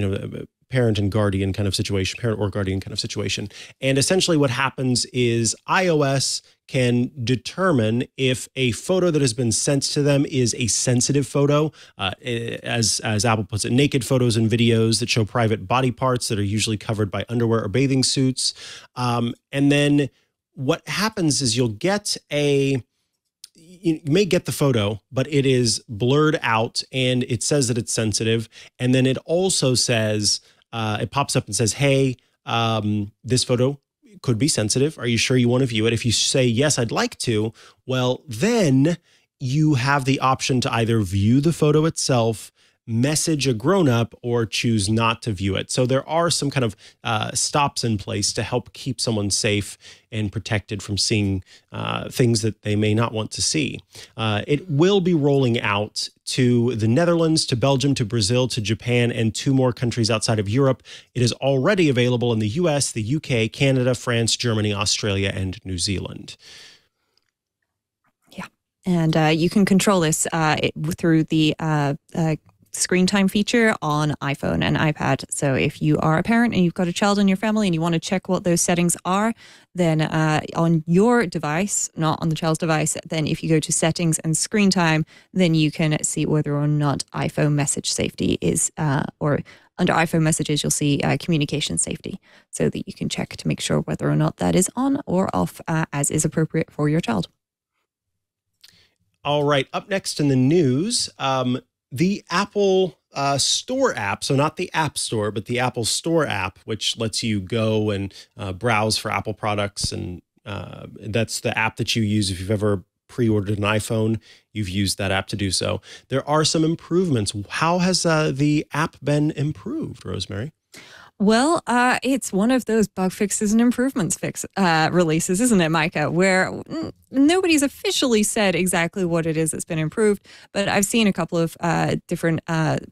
parent and guardian kind of situation, parent or guardian kind of situation. And essentially what happens is iOS can determine if a photo that has been sent to them is a sensitive photo, as Apple puts it, naked photos and videos that show private body parts that are usually covered by underwear or bathing suits. And then what happens is you may get the photo, but it is blurred out and it says that it's sensitive. And then it also says, it pops up and says, hey, this photo could be sensitive. Are you sure you want to view it? If you say, yes, I'd like to, well, then you have the option to either view the photo itself, message a grown-up, or choose not to view it. So there are some kind of stops in place to help keep someone safe and protected from seeing things that they may not want to see. It will be rolling out to the Netherlands, to Belgium, to Brazil, to Japan, and 2 more countries outside of Europe. It is already available in the US, the UK, Canada, France, Germany, Australia, and New Zealand. Yeah. And you can control this through the screen time feature on iPhone and iPad. So if you are a parent and you've got a child in your family and you want to check what those settings are, then on your device, not on the child's device, then if you go to settings and screen time, then you can see whether or not iPhone message safety is, or under iPhone messages, you'll see communication safety, so that you can check to make sure whether or not that is on or off as is appropriate for your child. All right, up next in the news, the Apple Store app, so not the App Store, but the Apple Store app, which lets you go and browse for Apple products. And that's the app that you use if you've ever pre-ordered an iPhone. You've used that app to do so. There are some improvements. How has the app been improved, Rosemary? Well, it's one of those bug fixes and improvements releases, isn't it, Mikah, where nobody's officially said exactly what it is that's been improved, but I've seen a couple of different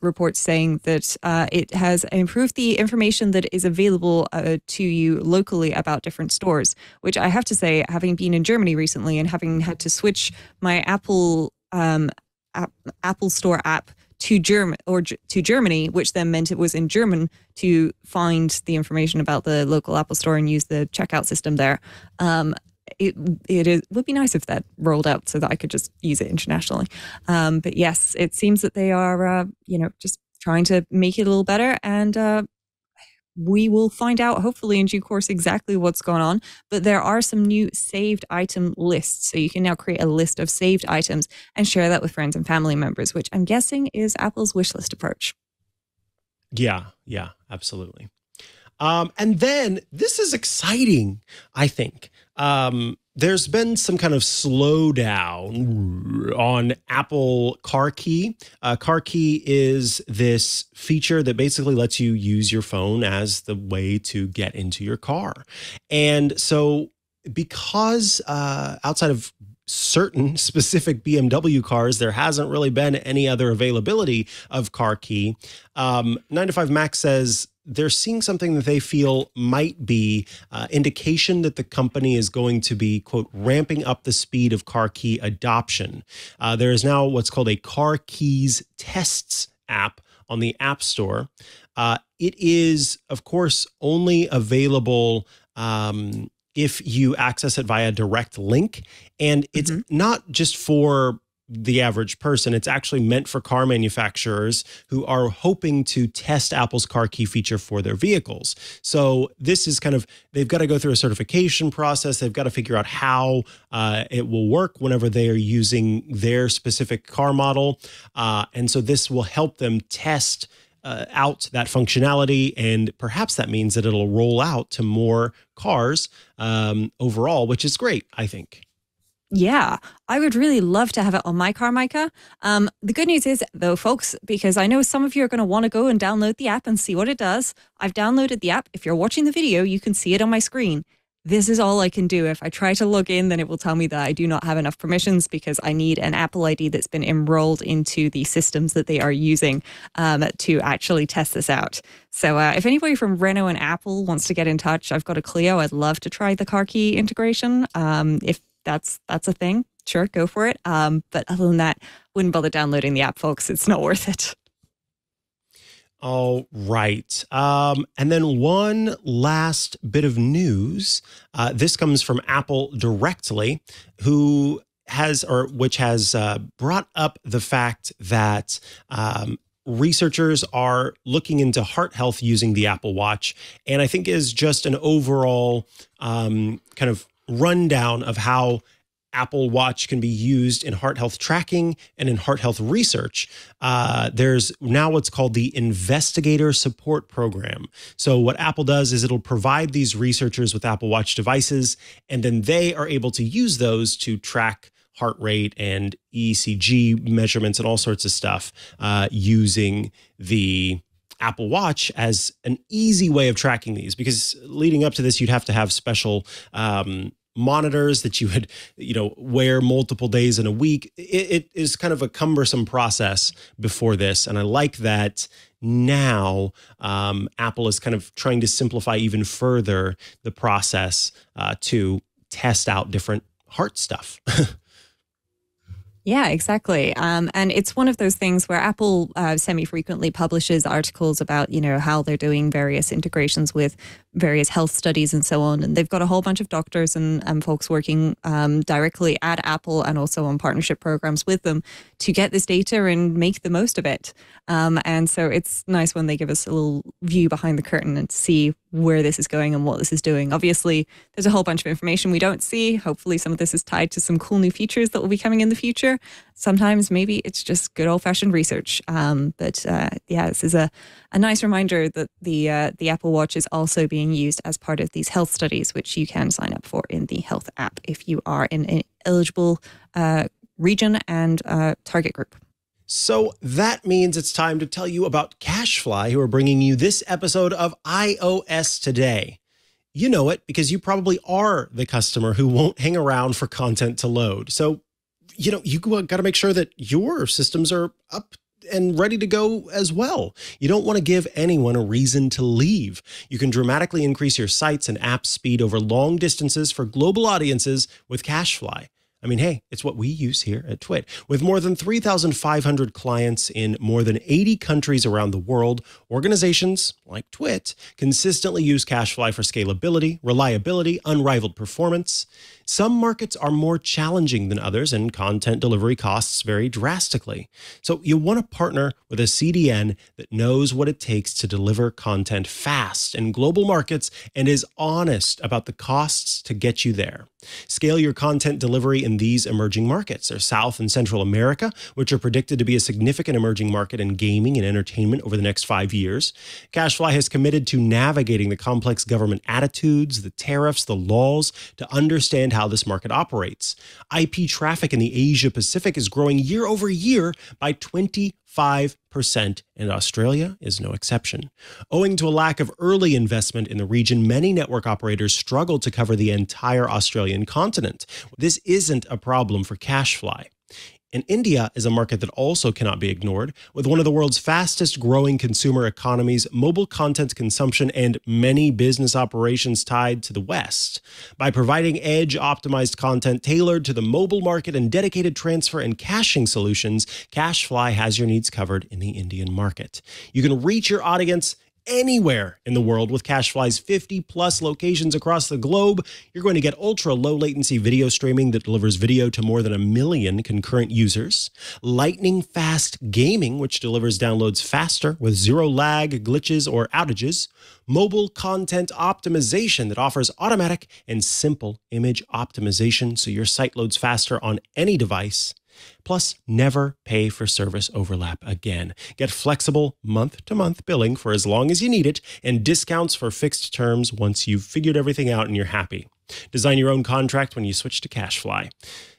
reports saying that it has improved the information that is available to you locally about different stores, which I have to say, having been in Germany recently and having had to switch my Apple Store app to Germany, which then meant it was in German to find the information about the local Apple Store and use the checkout system there. It would be nice if that rolled out so that I could just use it internationally. But yes, it seems that they are, just trying to make it a little better, and we will find out hopefully in due course exactly what's going on. But there are some new saved item lists. So you can now create a list of saved items and share that with friends and family members, which I'm guessing is Apple's wish list approach. Yeah, absolutely. And then this is exciting, I think. There's been some kind of slowdown on Apple Car Key. Car Key is this feature that basically lets you use your phone as the way to get into your car. And so because outside of certain specific BMW cars, there hasn't really been any other availability of Car Key. 9to5Mac says they're seeing something that they feel might be indication that the company is going to be, quote, ramping up the speed of Car Key adoption. There is now what's called a Car Keys Tests app on the App Store. It is, of course, only available if you access it via direct link. And it's not just for the average person. It's actually meant for car manufacturers who are hoping to test Apple's Car Key feature for their vehicles. So this is kind of, they've got to go through a certification process. They've got to figure out how it will work whenever they are using their specific car model. And so this will help them test out that functionality, and perhaps that means that it'll roll out to more cars overall, which is great, I think. Yeah, I would really love to have it on my car, Mikah. The good news is, though, folks, because I know some of you are going to want to go and download the app and see what it does. I've downloaded the app. If you're watching the video, you can see it on my screen. This is all I can do. If I try to log in, then it will tell me that I do not have enough permissions because I need an Apple ID that's been enrolled into the systems that they are using to actually test this out. So if anybody from Renault and Apple wants to get in touch, I've got a Clio. I'd love to try the Car Key integration. If that's a thing, sure, go for it. But other than that, wouldn't bother downloading the app, folks. It's not worth it. All right. And then one last bit of news. This comes from Apple directly, which has brought up the fact that researchers are looking into heart health using the Apple Watch. And I think is just an overall kind of rundown of how Apple Watch can be used in heart health tracking and in heart health research. There's now what's called the Investigator Support Program. So what Apple does is it'll provide these researchers with Apple Watch devices, and then they are able to use those to track heart rate and ECG measurements and all sorts of stuff using the Apple Watch as an easy way of tracking these, because leading up to this, you'd have to have special monitors that you would, wear multiple days in a week. It is kind of a cumbersome process before this. And I like that now Apple is kind of trying to simplify even further the process to test out different heart stuff. Yeah, exactly. And it's one of those things where Apple semi-frequently publishes articles about, how they're doing various integrations with various health studies and so on. And they've got a whole bunch of doctors and folks working directly at Apple and also on partnership programs with them to get this data and make the most of it. And so it's nice when they give us a little view behind the curtain and see where this is going and what this is doing. Obviously, there's a whole bunch of information we don't see. Hopefully some of this is tied to some cool new features that will be coming in the future. Sometimes maybe it's just good old-fashioned research. But this is a nice reminder that the Apple Watch is also being used as part of these health studies, which you can sign up for in the health app if you are in an eligible region and target group. So that means it's time to tell you about CacheFly, who are bringing you this episode of iOS Today. You know it because you probably are the customer who won't hang around for content to load. So, you got to make sure that your systems are up and ready to go as well. You don't want to give anyone a reason to leave. You can dramatically increase your sites and apps speed over long distances for global audiences with CacheFly. I mean, hey, it's what we use here at Twit. With more than 3,500 clients in more than 80 countries around the world, organizations like Twit consistently use CacheFly for scalability, reliability, unrivaled performance. Some markets are more challenging than others, and content delivery costs vary drastically. So you want to partner with a CDN that knows what it takes to deliver content fast in global markets and is honest about the costs to get you there. Scale your content delivery in these emerging markets. There's South and Central America, which are predicted to be a significant emerging market in gaming and entertainment over the next 5 years. CacheFly has committed to navigating the complex government attitudes, the tariffs, the laws, to understand how how this market operates. IP traffic in the Asia Pacific is growing year over year by 25%, and Australia is no exception. Owing to a lack of early investment in the region, many network operators struggle to cover the entire Australian continent. This isn't a problem for CashFly. And India is a market that also cannot be ignored. With one of the world's fastest growing consumer economies, mobile content consumption, and many business operations tied to the West. By providing edge-optimized content tailored to the mobile market and dedicated transfer and caching solutions, CashFly has your needs covered in the Indian market. You can reach your audience anywhere in the world with CashFly's 50-plus locations across the globe. You're going to get ultra-low latency video streaming that delivers video to more than 1 million concurrent users, lightning-fast gaming, which delivers downloads faster with zero lag, glitches, or outages, mobile content optimization that offers automatic and simple image optimization so your site loads faster on any device. Plus, never pay for service overlap again. Get flexible month-to-month billing for as long as you need it and discounts for fixed terms once you've figured everything out and you're happy. Design your own contract when you switch to CashFly.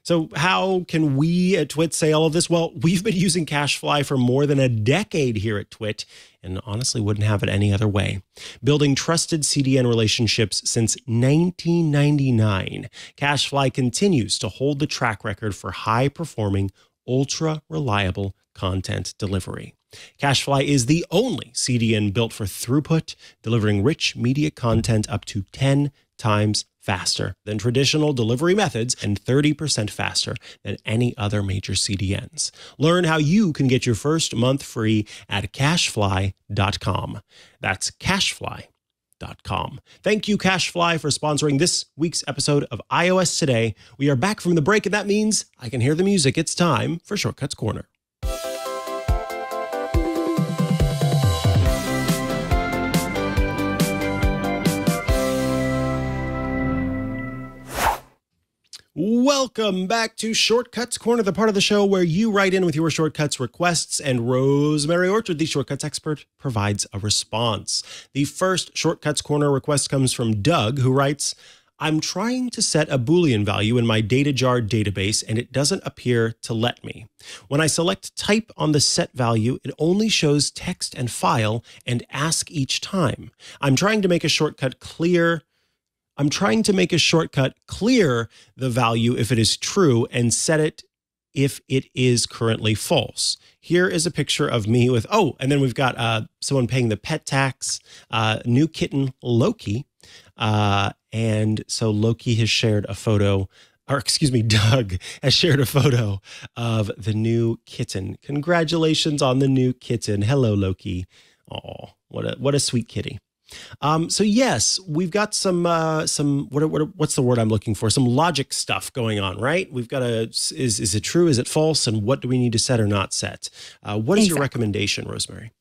So how can we at Twit say all of this? Well, we've been using CashFly for more than a decade here at Twit, and honestly wouldn't have it any other way. Building trusted CDN relationships since 1999, CashFly continues to hold the track record for high-performing, ultra-reliable content delivery. CashFly is the only CDN built for throughput, delivering rich media content up to 10 times faster than traditional delivery methods and 30% faster than any other major CDNs. Learn how you can get your first month free at cashfly.com. That's cashfly.com. Thank you, CashFly, for sponsoring this week's episode of iOS Today. We are back from the break, and that means I can hear the music. It's time for Shortcuts Corner. Welcome back to Shortcuts Corner, the part of the show where you write in with your shortcuts requests, and Rosemary Orchard, the shortcuts expert, provides a response. The first Shortcuts Corner request comes from Doug, who writes, I'm trying to set a Boolean value in my data jar database, and it doesn't appear to let me. When I select type on the set value, it only shows text and file and ask each time. I'm trying to make a shortcut clear the value if it is true and set it if it is currently false. Here is a picture of me with, and then we've got someone paying the pet tax, new kitten Loki. And so Loki has shared a photo, Doug has shared a photo of the new kitten. Congratulations on the new kitten. Hello, Loki. Oh, what a sweet kitty. So yes, we've got some what's the word I'm looking for? Some logic stuff going on, right? We've got is it true? Is it false? And what do we need to set or not set? What is your recommendation, Rosemary?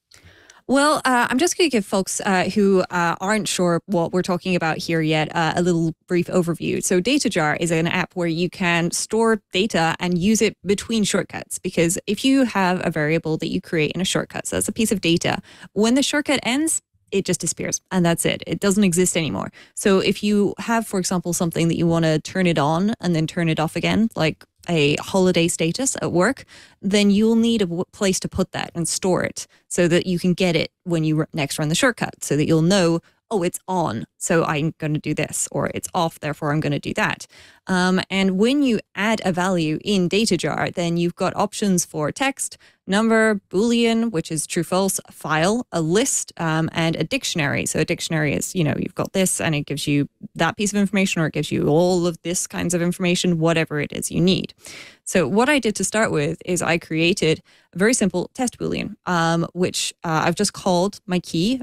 Well, I'm just going to give folks who aren't sure what we're talking about here yet a little brief overview. So DataJar is an app where you can store data and use it between shortcuts. Because if you have a variable that you create in a shortcut, so that's a piece of data, when the shortcut ends, it just disappears and that's it. It doesn't exist anymore. So if you have, for example, something that you want to turn it on and then turn it off again, like a holiday status at work, then you'll need a place to put that and store it so that you can get it when you next run the shortcut, so that you'll know, oh, it's on, so I'm going to do this, or it's off, therefore I'm going to do that. And when you add a value in DataJar, then you've got options for text, number, Boolean, which is true, false, file, a list, and a dictionary. So a dictionary is, you've got this and it gives you that piece of information, or it gives you all of this kinds of information, whatever it is you need. So what I did to start with is I created a very simple test Boolean, which I've just called my key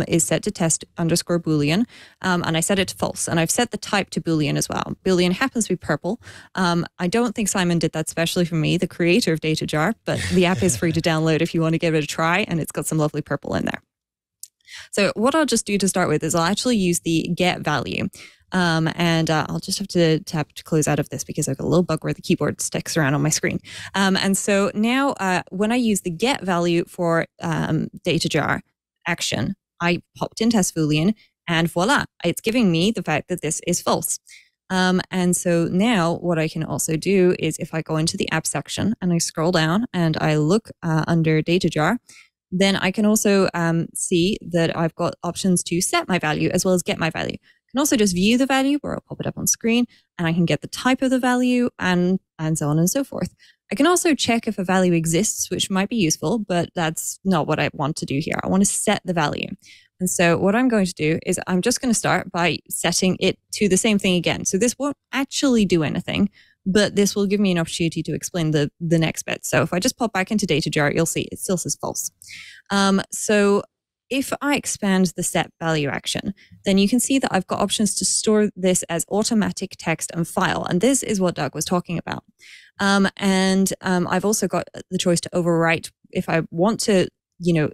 is set to test_Boolean, and I set it to false. And I've set the type to Boolean as well. Boolean happens to be purple. I don't think Simon did that specially for me, the creator of DataJar, but the app is free to download if you want to give it a try, and it's got some lovely purple in there. So what I'll just do to start with is I'll actually use the get value. And I'll just have to tap to close out of this because I've got a little bug where the keyboard sticks around on my screen. And so now when I use the get value for DataJar action, I popped in test Boolean and voila, it's giving me the fact that this is false. And so now what I can also do is if I go into the app section and I scroll down and I look under data jar, then I can also see that I've got options to set my value as well as get my value. I can also just view the value where I'll pop it up on screen and I can get the type of the value and so on and so forth. I can also check if a value exists, which might be useful, but that's not what I want to do here. I want to set the value. And so what I'm going to do is I'm just going to start by setting it to the same thing again. So this won't actually do anything, but this will give me an opportunity to explain the next bit. So if I just pop back into data jar, you'll see it still says false. So if I expand the set value action, then you can see that I've got options to store this as automatic text and file. And this is what Doug was talking about. I've also got the choice to overwrite if I want to,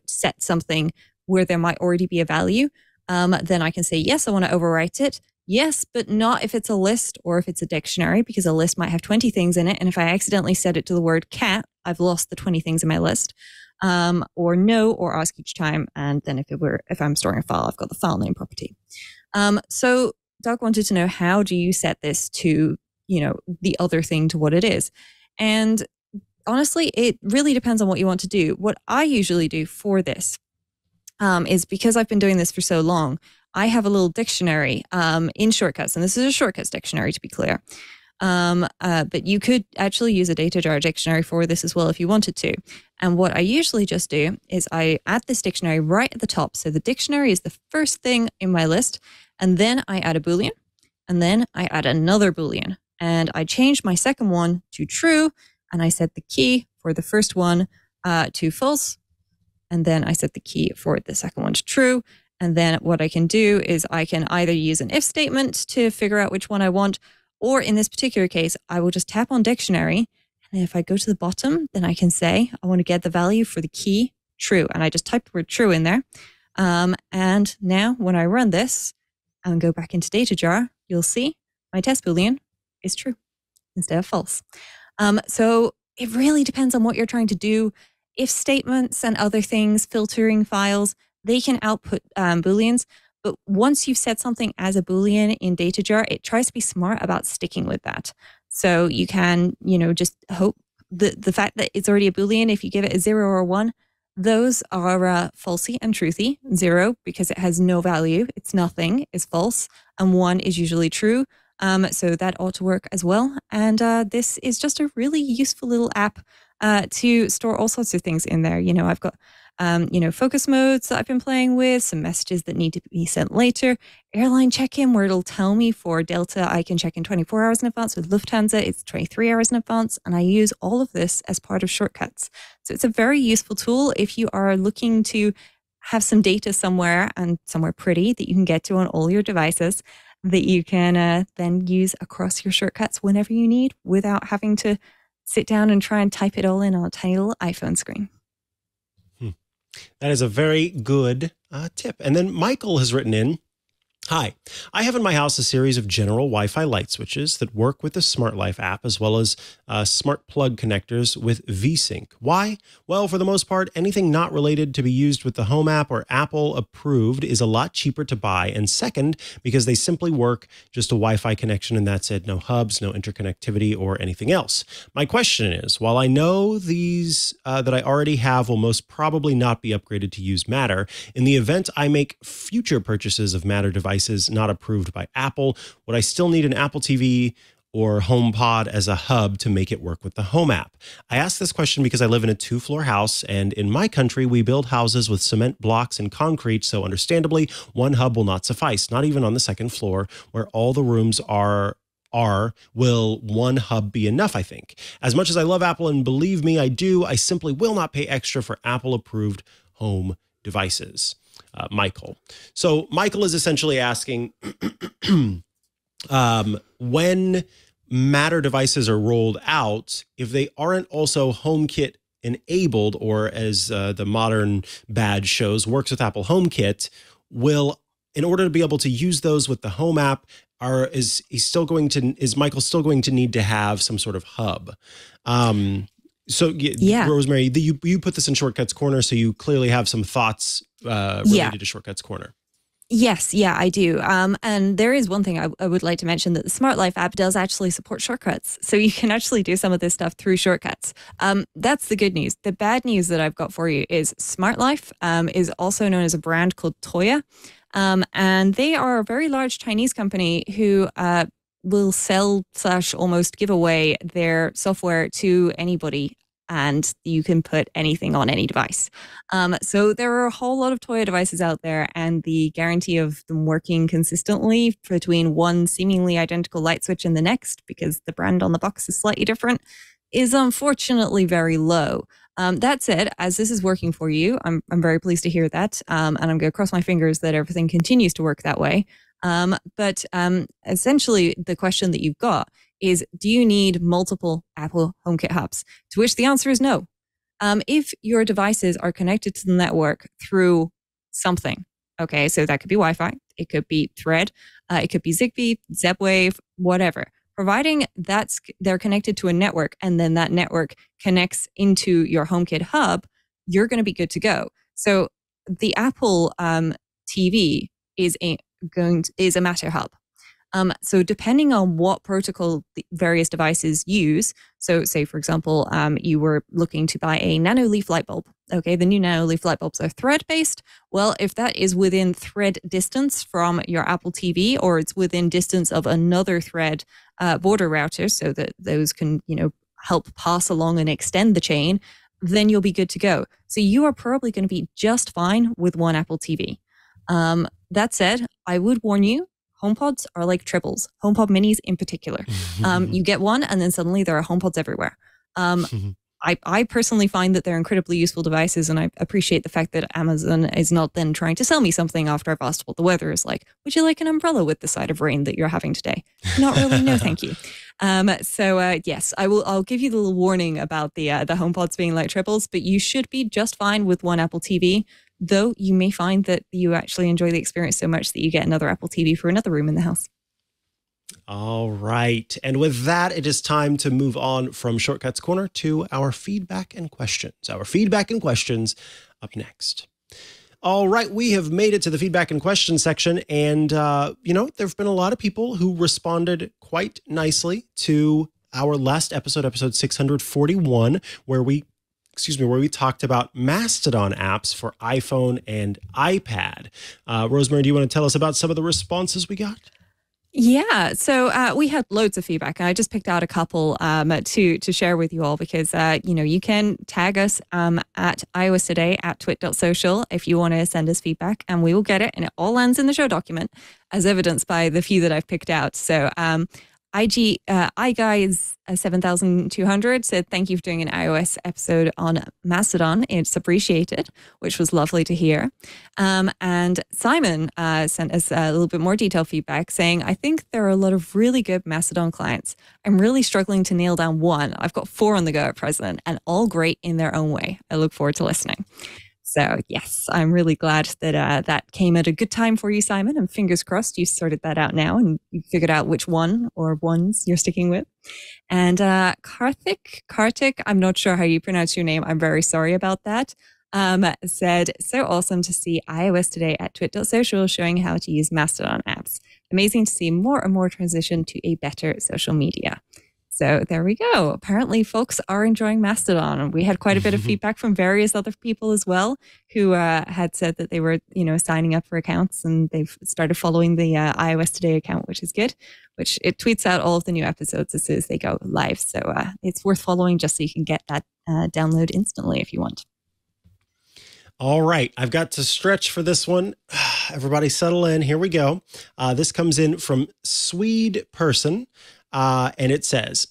set something where there might already be a value, then I can say, yes, I want to overwrite it. Yes, but not if it's a list or if it's a dictionary, because a list might have 20 things in it. And if I accidentally set it to the word cat, I've lost the 20 things in my list. Or no, or ask each time. And then if I'm storing a file, I've got the file name property. So Doug wanted to know, how do you set this to, the other thing to what it is? And honestly, it really depends on what you want to do. What I usually do for this is, because I've been doing this for so long, I have a little dictionary in Shortcuts, and this is a Shortcuts dictionary, to be clear. But you could actually use a data jar dictionary for this as well if you wanted to. And what I usually just do is I add this dictionary right at the top. So the dictionary is the first thing in my list, and then I add a Boolean, and then I add another Boolean. And I change my second one to true, and I set the key for the first one to false, and then I set the key for the second one to true. And then what I can do is I can either use an if statement to figure out which one I want, or in this particular case, I will just tap on dictionary. And if I go to the bottom, then I can say, I want to get the value for the key true. And I just type the word true in there. And now when I run this and go back into data jar, you'll see my test Boolean is true instead of false. So it really depends on what you're trying to do. If statements and other things, filtering files, they can output Booleans. But once you've set something as a Boolean in data jar, it tries to be smart about sticking with that. So you can, just hope the fact that it's already a Boolean, if you give it a 0 or a 1, those are falsy and truthy. 0, because it has no value, it's nothing, is false. And 1 is usually true. So that ought to work as well. And this is just a really useful little app to store all sorts of things in there. I've got focus modes that I've been playing with, some messages that need to be sent later, airline check-in where it'll tell me for Delta, I can check in 24 hours in advance. With Lufthansa, it's 23 hours in advance. And I use all of this as part of Shortcuts. So it's a very useful tool if you are looking to have some data somewhere, and somewhere pretty that you can get to on all your devices, that you can then use across your Shortcuts whenever you need, without having to sit down and try and type it all in on a tiny little iPhone screen. That is a very good tip. And then Michael has written in, hi, I have in my house a series of general Wi-Fi light switches that work with the Smart Life app, as well as smart plug connectors with VSync. Why? Well, for the most part, anything not related to be used with the Home app or Apple approved is a lot cheaper to buy. And second, because they simply work just a Wi-Fi connection, and that's it. No hubs, no interconnectivity or anything else. My question is, while I know these that I already have will most probably not be upgraded to use Matter, in the event I make future purchases of Matter devices not approved by Apple, would I still need an Apple TV or HomePod as a hub to make it work with the Home app? I ask this question because I live in a 2-floor house, and in my country, we build houses with cement blocks and concrete, so understandably, one hub will not suffice, not even on the second floor, where all the rooms are, will one hub be enough, I think. As much as I love Apple, and believe me, I do, I simply will not pay extra for Apple-approved home devices. Michael. So Michael is essentially asking, when Matter devices are rolled out, if they aren't also HomeKit enabled, or as the modern badge shows, works with Apple HomeKit, in order to be able to use those with the Home app, is Michael still going to need to have some sort of hub? So yeah, Rosemary, you put this in Shortcuts Corner, so you clearly have some thoughts related to Shortcuts Corner. Yes, yeah, I do. And there is one thing I would like to mention, that the Smart Life app does actually support shortcuts. So you can actually do some of this stuff through shortcuts. That's the good news. The bad news that I've got for you is Smart Life is also known as a brand called Toya. And they are a very large Chinese company who will sell / almost give away their software to anybody, and you can put anything on any device. So there are a whole lot of Toya devices out there, and the guarantee of them working consistently between one seemingly identical light switch and the next, because the brand on the box is slightly different, is unfortunately very low. That said, as this is working for you, I'm very pleased to hear that, and I'm going to cross my fingers that everything continues to work that way. But essentially, the question that you've got is, do you need multiple Apple HomeKit hubs? To which the answer is no. If your devices are connected to the network through something, okay, so that could be Wi-Fi, it could be Thread, it could be Zigbee, Z-Wave, whatever. Providing they're connected to a network, and then that network connects into your HomeKit hub, you're going to be good to go. So the Apple TV is a Matter hub. So depending on what protocol the various devices use, so say, for example, you were looking to buy a nano leaf light bulb. Okay, the new nano leaf light bulbs are thread-based. Well, if that is within thread distance from your Apple TV, or it's within distance of another thread border router, so that those can, help pass along and extend the chain, then you'll be good to go. So you are probably going to be just fine with one Apple TV. That said, I would warn you, HomePods are like triples, HomePod minis in particular. You get one, and then suddenly there are HomePods everywhere. I personally find that they're incredibly useful devices, and I appreciate the fact that Amazon is not then trying to sell me something after I've asked what the weather is like. Would you like an umbrella with the side of rain that you're having today? Not really, no thank you. Yes, I'll give you the little warning about the HomePods being like triples, but you should be just fine with one Apple TV, though you may find that you actually enjoy the experience so much that you get another Apple TV for another room in the house. All right. And with that, it is time to move on from Shortcuts Corner to our feedback and questions. Our feedback and questions up next. All right. We have made it to the feedback and questions section. And, there have been a lot of people who responded quite nicely to our last episode 641, where we talked about Mastodon apps for iPhone and iPad. Rosemary, do you want to tell us about some of the responses we got? Yeah, so we had loads of feedback, and I just picked out a couple to share with you all, because you can tag us at iOS Today at twit.social if you want to send us feedback, and we will get it, and it all lands in the show document, as evidenced by the few that I've picked out. So iGuys 7200 said, thank you for doing an iOS episode on Mastodon. It's appreciated, which was lovely to hear. And Simon sent us a little bit more detailed feedback saying, I think there are a lot of really good Mastodon clients. I'm really struggling to nail down one. I've got 4 on the go at present, and all great in their own way. I look forward to listening. So yes, I'm really glad that that came at a good time for you, Simon, and fingers crossed you sorted that out now and you figured out which one or ones you're sticking with. And Karthik, I'm not sure how you pronounce your name. I'm very sorry about that. Said, so awesome to see iOS Today at twit.social showing how to use Mastodon apps. Amazing to see more and more transition to a better social media. So there we go. Apparently, folks are enjoying Mastodon. We had quite a bit of feedback from various other people as well, who had said that they were, signing up for accounts, and they've started following the iOS Today account, which is good. Which it tweets out all of the new episodes as soon as they go live. So it's worth following just so you can get that download instantly if you want. All right, I've got to stretch for this one. Everybody settle in. Here we go. This comes in from Swede Person. And it says,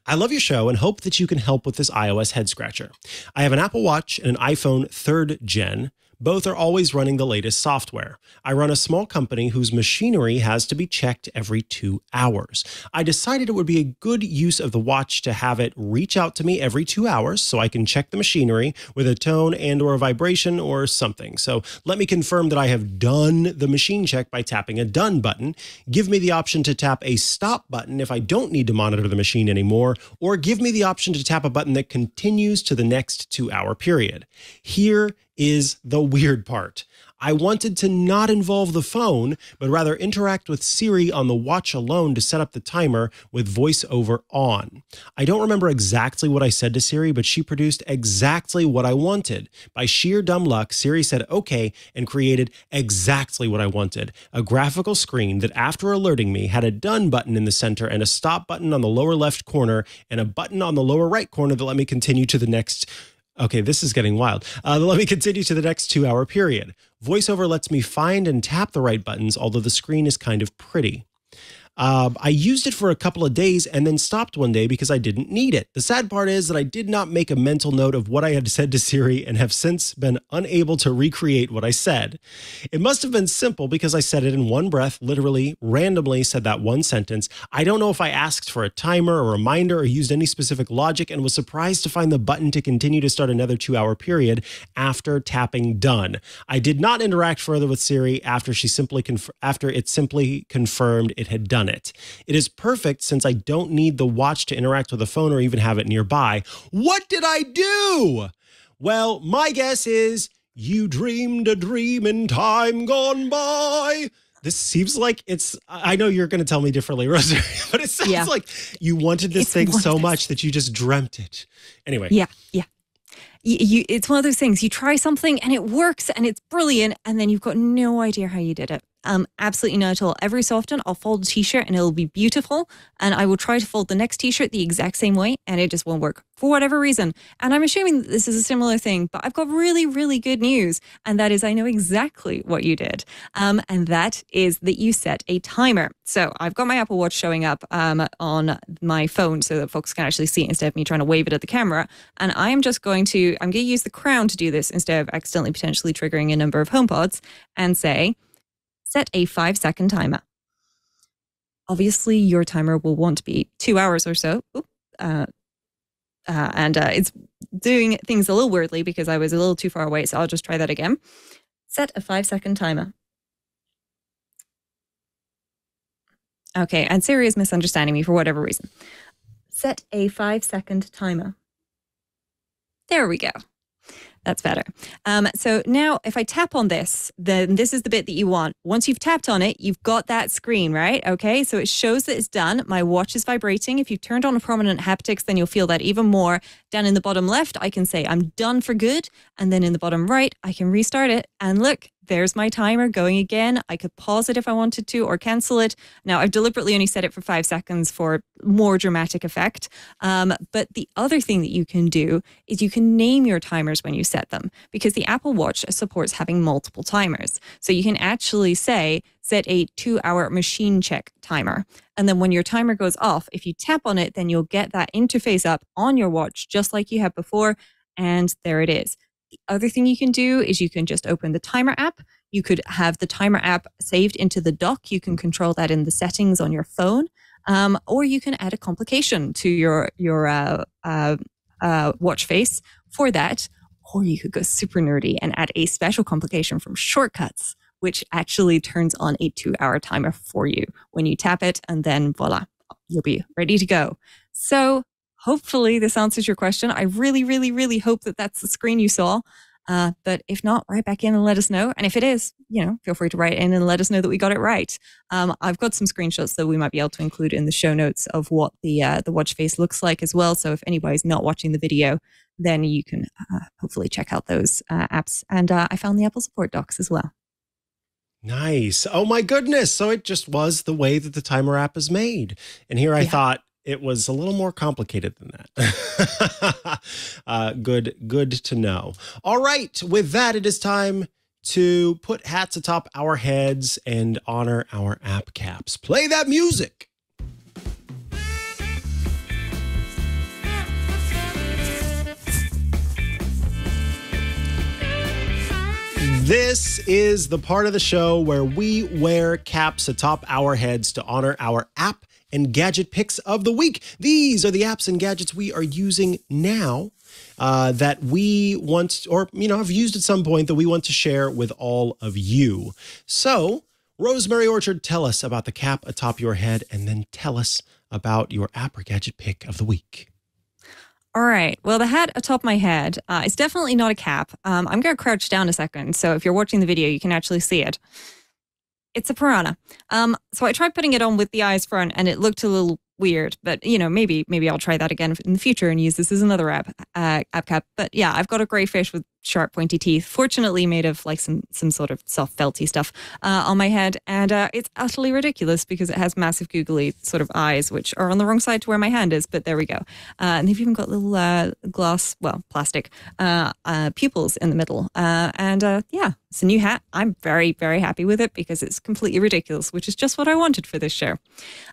I love your show and hope that you can help with this iOS head scratcher. I have an Apple Watch and an iPhone 3rd gen. Both are always running the latest software. I run a small company whose machinery has to be checked every 2 hours. I decided it would be a good use of the watch to have it reach out to me every 2 hours so I can check the machinery with a tone and or a vibration or something. So let me confirm that I have done the machine check by tapping a done button. Give me the option to tap a stop button if I don't need to monitor the machine anymore, or give me the option to tap a button that continues to the next 2 hour period. Here is the weird part. I wanted to not involve the phone, but rather interact with Siri on the watch alone to set up the timer with VoiceOver on. I don't remember exactly what I said to Siri, but she produced exactly what I wanted. By sheer dumb luck, Siri said okay and created exactly what I wanted. A graphical screen that, after alerting me, had a done button in the center and a stop button on the lower left corner and a button on the lower right corner that let me continue to the next. Okay, this is getting wild. Let me continue to the next 2-hour period. VoiceOver lets me find and tap the right buttons, although the screen is kind of pretty. I used it for a couple of days and then stopped one day because I didn't need it. The sad part is that I did not make a mental note of what I had said to Siri and have since been unable to recreate what I said. It must have been simple because I said it in one breath, literally, randomly said that one sentence. I don't know if I asked for a timer or reminder or used any specific logic and was surprised to find the button to continue to start another 2-hour period after tapping done. I did not interact further with Siri after it simply confirmed it had done it. It is perfect since I don't need the watch to interact with the phone or even have it nearby. What did I do? Well, my guess is you dreamed a dream in time gone by. This seems like I know you're going to tell me differently, Rosemary, but it sounds like you wanted this thing so much that you just dreamt it. Anyway. Yeah. It's one of those things. You try something and it works and it's brilliant, and then you've got no idea how you did it. Absolutely not at all. Every so often I'll fold a t-shirt and it'll be beautiful, and I will try to fold the next t-shirt the exact same way and it just won't work for whatever reason. And I'm assuming that this is a similar thing, but I've got really, really good news, and that is I know exactly what you did. And that is that you set a timer. So I've got my Apple Watch showing up on my phone so that folks can actually see it instead of me trying to wave it at the camera. And I'm going to use the crown to do this instead of accidentally potentially triggering a number of HomePods, and say, set a 5-second timer. Obviously, your timer will want to be 2 hours or so. It's doing things a little weirdly because I was a little too far away, so I'll just try that again. Set a 5-second timer. Okay, and Siri is misunderstanding me for whatever reason. Set a 5-second timer. There we go. That's better. So now if I tap on this, then this is the bit that you want. Once you've tapped on it, you've got that screen, right? Okay, so it shows that it's done. My watch is vibrating. If you've turned on a prominent haptics, then you'll feel that even more. Down in the bottom left, I can say I'm done for good. And then in the bottom right, I can restart it. And look, there's my timer going again. I could pause it if I wanted to or cancel it. Now, I've deliberately only set it for 5 seconds for more dramatic effect. But the other thing that you can do is you can name your timers when you set them, because the Apple Watch supports having multiple timers. So you can actually say, set a 2-hour machine check timer. And then when your timer goes off, if you tap on it, then you'll get that interface up on your watch just like you had before. And there it is. The other thing you can do is you can just open the timer app. You could have the timer app saved into the dock. You can control that in the settings on your phone, or you can add a complication to your watch face for that. Or you could go super nerdy and add a special complication from Shortcuts, which actually turns on a 2-hour timer for you when you tap it, and then voila, you'll be ready to go. So hopefully this answers your question. I really, really, really hope that that's the screen you saw. But if not, write back in and let us know. And if it is, feel free to write in and let us know that we got it right. I've got some screenshots that we might be able to include in the show notes of what the watch face looks like as well. So if anybody's not watching the video, then you can hopefully check out those apps. And I found the Apple support docs as well. Nice. Oh my goodness. So it just was the way that the timer app is made. And here I thought it was a little more complicated than that. Good to know. All right. With that, it is time to put hats atop our heads and honor our app caps. Play that music. This is the part of the show where we wear caps atop our heads to honor our app and gadget picks of the week. These are the apps and gadgets we are using now that we want, or have used at some point, that we want to share with all of you. So, Rosemary Orchard, tell us about the cap atop your head, and then tell us about your app or gadget pick of the week. All right. Well, the hat atop my head is definitely not a cap. I'm going to crouch down a second. So if you're watching the video, you can actually see it. It's a piranha. So I tried putting it on with the eyes front and it looked a little weird, but maybe I'll try that again in the future and use this as another app cap. But yeah, I've got a gray fish with sharp pointy teeth, fortunately made of like some sort of soft felty stuff on my head, and it's utterly ridiculous because it has massive googly sort of eyes which are on the wrong side to where my hand is, but there we go. And they've even got little plastic pupils in the middle, and yeah, it's a new hat. I'm very, very happy with it because it's completely ridiculous, which is just what I wanted for this show.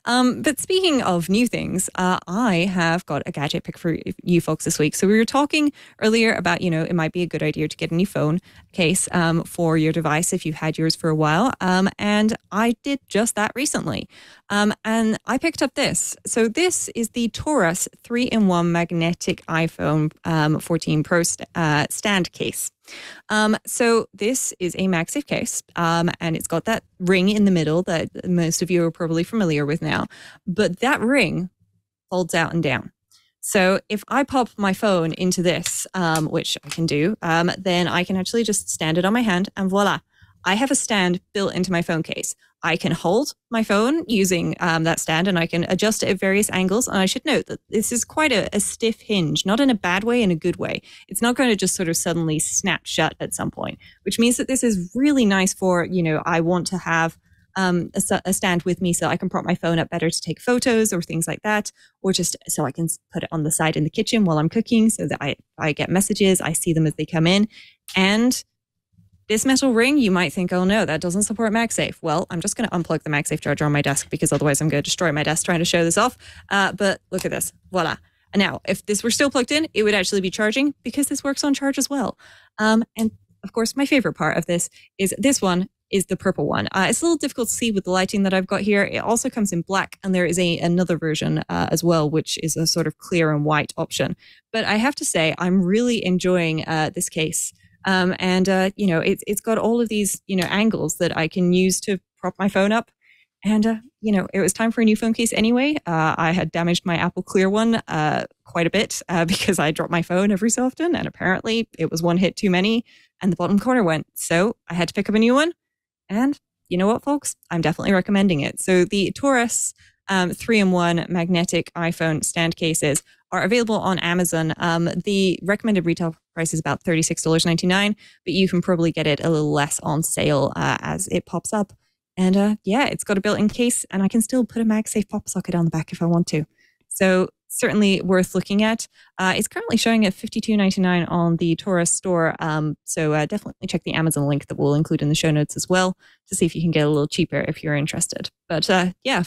But speaking of new things, I have got a gadget pick for you folks this week. So we were talking earlier about, it might be a good idea to get a new phone case for your device if you've had yours for a while. And I did just that recently. And I picked up this. So this is the Taurus 3-in-1 magnetic iPhone 14 Pro stand case. So this is a MagSafe case, and it's got that ring in the middle that most of you are probably familiar with now. But that ring folds out and down. So if I pop my phone into this, which I can do, then I can actually just stand it on my hand and voila, I have a stand built into my phone case. I can hold my phone using that stand and I can adjust it at various angles. And I should note that this is quite a stiff hinge, not in a bad way, in a good way. It's not going to just sort of suddenly snap shut at some point, which means that this is really nice for, I want to have a stand with me so I can prop my phone up better to take photos or things like that, or just so I can put it on the side in the kitchen while I'm cooking so that I get messages, I see them as they come in. And this metal ring, you might think, oh no, that doesn't support MagSafe. Well, I'm just going to unplug the MagSafe charger on my desk because otherwise I'm going to destroy my desk trying to show this off. But look at this, voila. And now, if this were still plugged in, it would actually be charging because this works on charge as well. And of course, my favorite part of this is the purple one. It's a little difficult to see with the lighting that I've got here. It also comes in black, and there is another version as well, which is a sort of clear and white option. But I have to say, I'm really enjoying this case. It's got all of these, angles that I can use to prop my phone up. And, it was time for a new phone case anyway. I had damaged my Apple Clear one quite a bit because I drop my phone every so often. And apparently it was one hit too many and the bottom corner went. So I had to pick up a new one. And you know what, folks? I'm definitely recommending it. So the Taurus 3-in-1 magnetic iPhone stand cases are available on Amazon. The recommended retail price is about $36.99, but you can probably get it a little less on sale as it pops up. And it's got a built-in case, and I can still put a MagSafe pop socket on the back if I want to. So certainly worth looking at. It's currently showing at $52.99 on the Taurus store. So definitely check the Amazon link that we'll include in the show notes as well to see if you can get a little cheaper if you're interested. But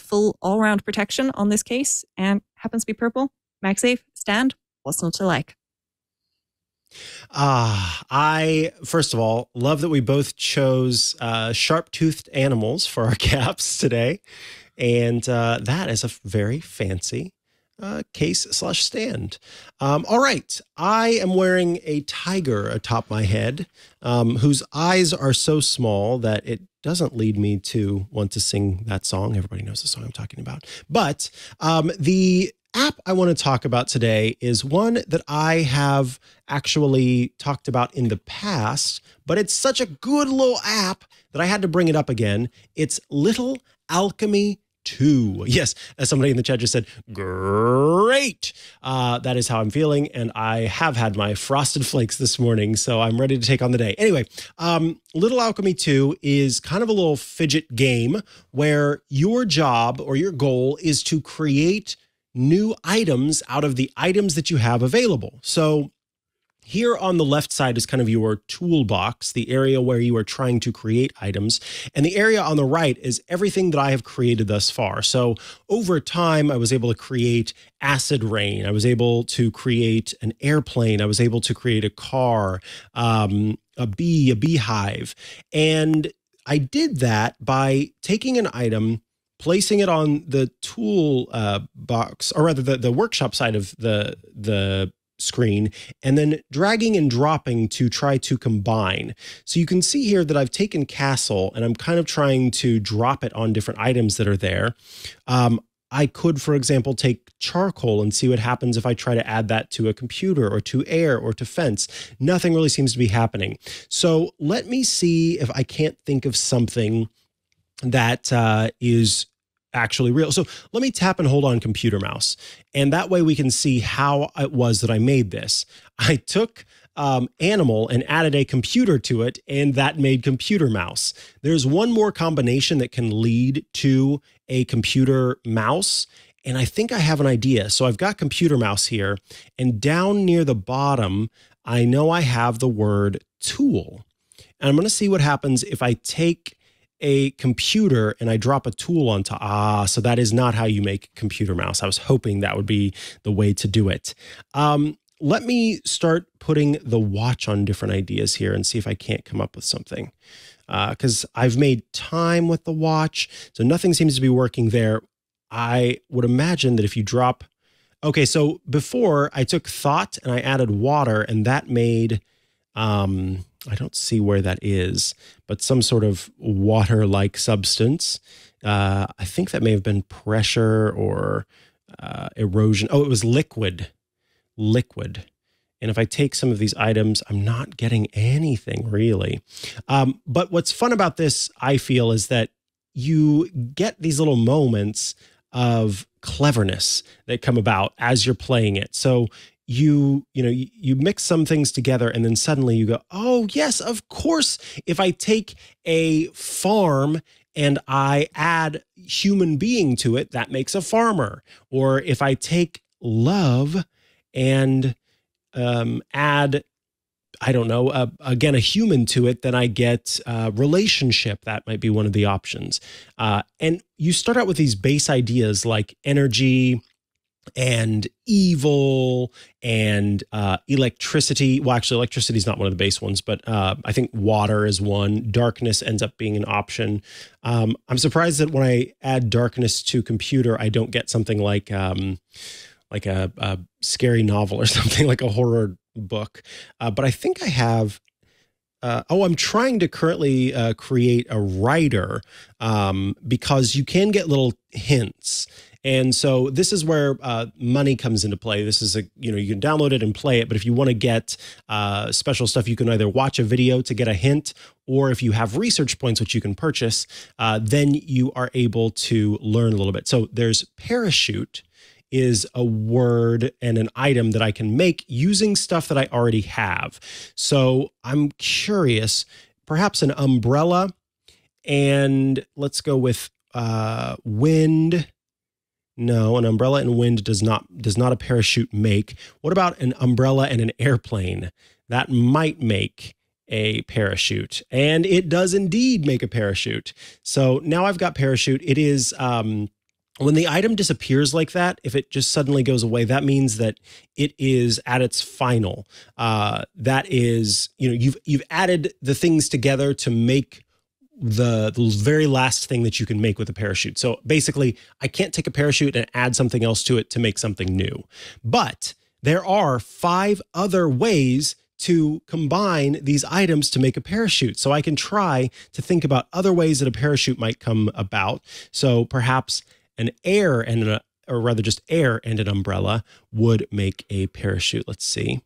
full all-round protection on this case, and happens to be purple. MagSafe stand, what's not to like? I, first of all, love that we both chose sharp-toothed animals for our caps today. And that is a very fancy case/stand. All right. I am wearing a tiger atop my head, whose eyes are so small that it doesn't lead me to want to sing that song. Everybody knows the song I'm talking about. But the app I want to talk about today is one that I have actually talked about in the past, but it's such a good little app that I had to bring it up again. It's Little Alchemy 2. Yes, as somebody in the chat just said, great. That is how I'm feeling. And I have had my Frosted Flakes this morning, so I'm ready to take on the day. Anyway, Little Alchemy 2 is kind of a little fidget game where your job or your goal is to create new items out of the items that you have available. So here on the left side is kind of your toolbox, the area where you are trying to create items. And the area on the right is everything that I have created thus far. So over time, I was able to create acid rain. I was able to create an airplane. I was able to create a car, a beehive. And I did that by taking an item, placing it on the tool box, or rather the workshop side of the screen, and then dragging and dropping to try to combine. So you can see here that I've taken castle and I'm kind of trying to drop it on different items that are there. I could, for example, take charcoal and see what happens if I try to add that to a computer or to air or to fence. Nothing really seems to be happening. So let me see if I can't think of something that is actually real. So let me tap and hold on computer mouse. And that way we can see how it was that I made this. I took animal and added a computer to it, and that made computer mouse. There's one more combination that can lead to a computer mouse, and I think I have an idea. So I've got computer mouse here, and down near the bottom, I know I have the word tool. And I'm going to see what happens if I take a computer and I drop a tool on top. So that is not how you make computer mouse. I was hoping that would be the way to do it. Let me start putting the watch on different ideas here and see if I can't come up with something. Because I've made time with the watch, so nothing seems to be working there. I would imagine that if you drop... Okay, so before I took thought and I added water, and that made... I don't see where that is, but some sort of water-like substance. I think that may have been pressure or erosion. Oh, it was liquid. Liquid. And if I take some of these items, I'm not getting anything really. But what's fun about this, I feel, is that you get these little moments of cleverness that come about as you're playing it. So you mix some things together and then suddenly you go, oh yes, of course, if I take a farm and I add human being to it, that makes a farmer. Or if I take love and add, I don't know, again, a human to it, then I get relationship. That might be one of the options. And you start out with these base ideas like energy and evil and electricity. Well, actually, electricity is not one of the base ones, but I think water is one. Darkness ends up being an option. I'm surprised that when I add darkness to computer, I don't get something like a scary novel or something, like a horror book. But I think I have... I'm trying to currently create a writer because you can get little hints. And so this is where money comes into play. This is you can download it and play it. But if you want to get special stuff, you can either watch a video to get a hint, or if you have research points, which you can purchase, then you are able to learn a little bit. So there's parachute is a word and an item that I can make using stuff that I already have. So I'm curious, perhaps an umbrella, and let's go with wind. No, an umbrella and wind does not a parachute make. What about an umbrella and an airplane? That might make a parachute, and it does indeed make a parachute. So now I've got parachute. It is when the item disappears like that, if it just suddenly goes away, that means that it is at its final. That is, you've added the things together to make the very last thing that you can make with a parachute. So basically, I can't take a parachute and add something else to it to make something new. But there are 5 other ways to combine these items to make a parachute. So I can try to think about other ways that a parachute might come about. So perhaps an air and air and an umbrella would make a parachute. Let's see.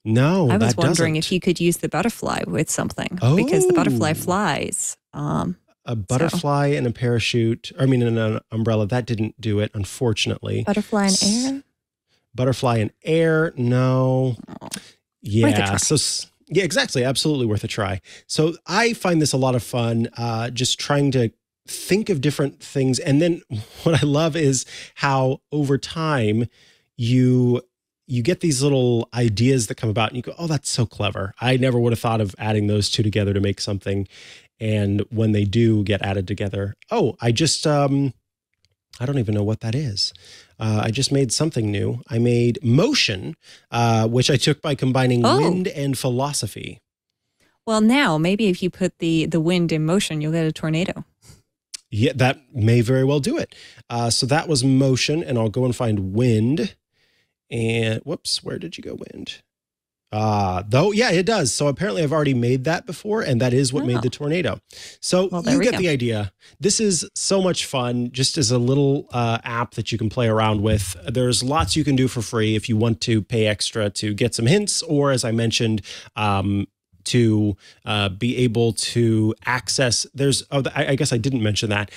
No, I was wondering doesn't. if you could use the butterfly with something, because the butterfly flies. A butterfly and a parachute, an umbrella, that didn't do it, unfortunately. Butterfly and air? Butterfly and air, no. Oh. Yeah, yeah, exactly. Absolutely worth a try. So I find this a lot of fun, just trying to think of different things. And then what I love is how over time you get these little ideas that come about and you go, oh, that's so clever. I never would have thought of adding those two together to make something. And when they do get added together, I just, I don't even know what that is. I just made something new. I made motion, which I took by combining wind and philosophy. Well, now maybe if you put the wind in motion, you'll get a tornado. Yeah, that may very well do it. So that was motion, and I'll go and find wind. And whoops, where did you go, wind? Though, yeah, it does. So apparently I've already made that before, and that is what made the tornado. So you get the idea. This is so much fun, just as a little app that you can play around with. There's lots you can do for free if you want to pay extra to get some hints, or as I mentioned, to be able to access. I guess I didn't mention that.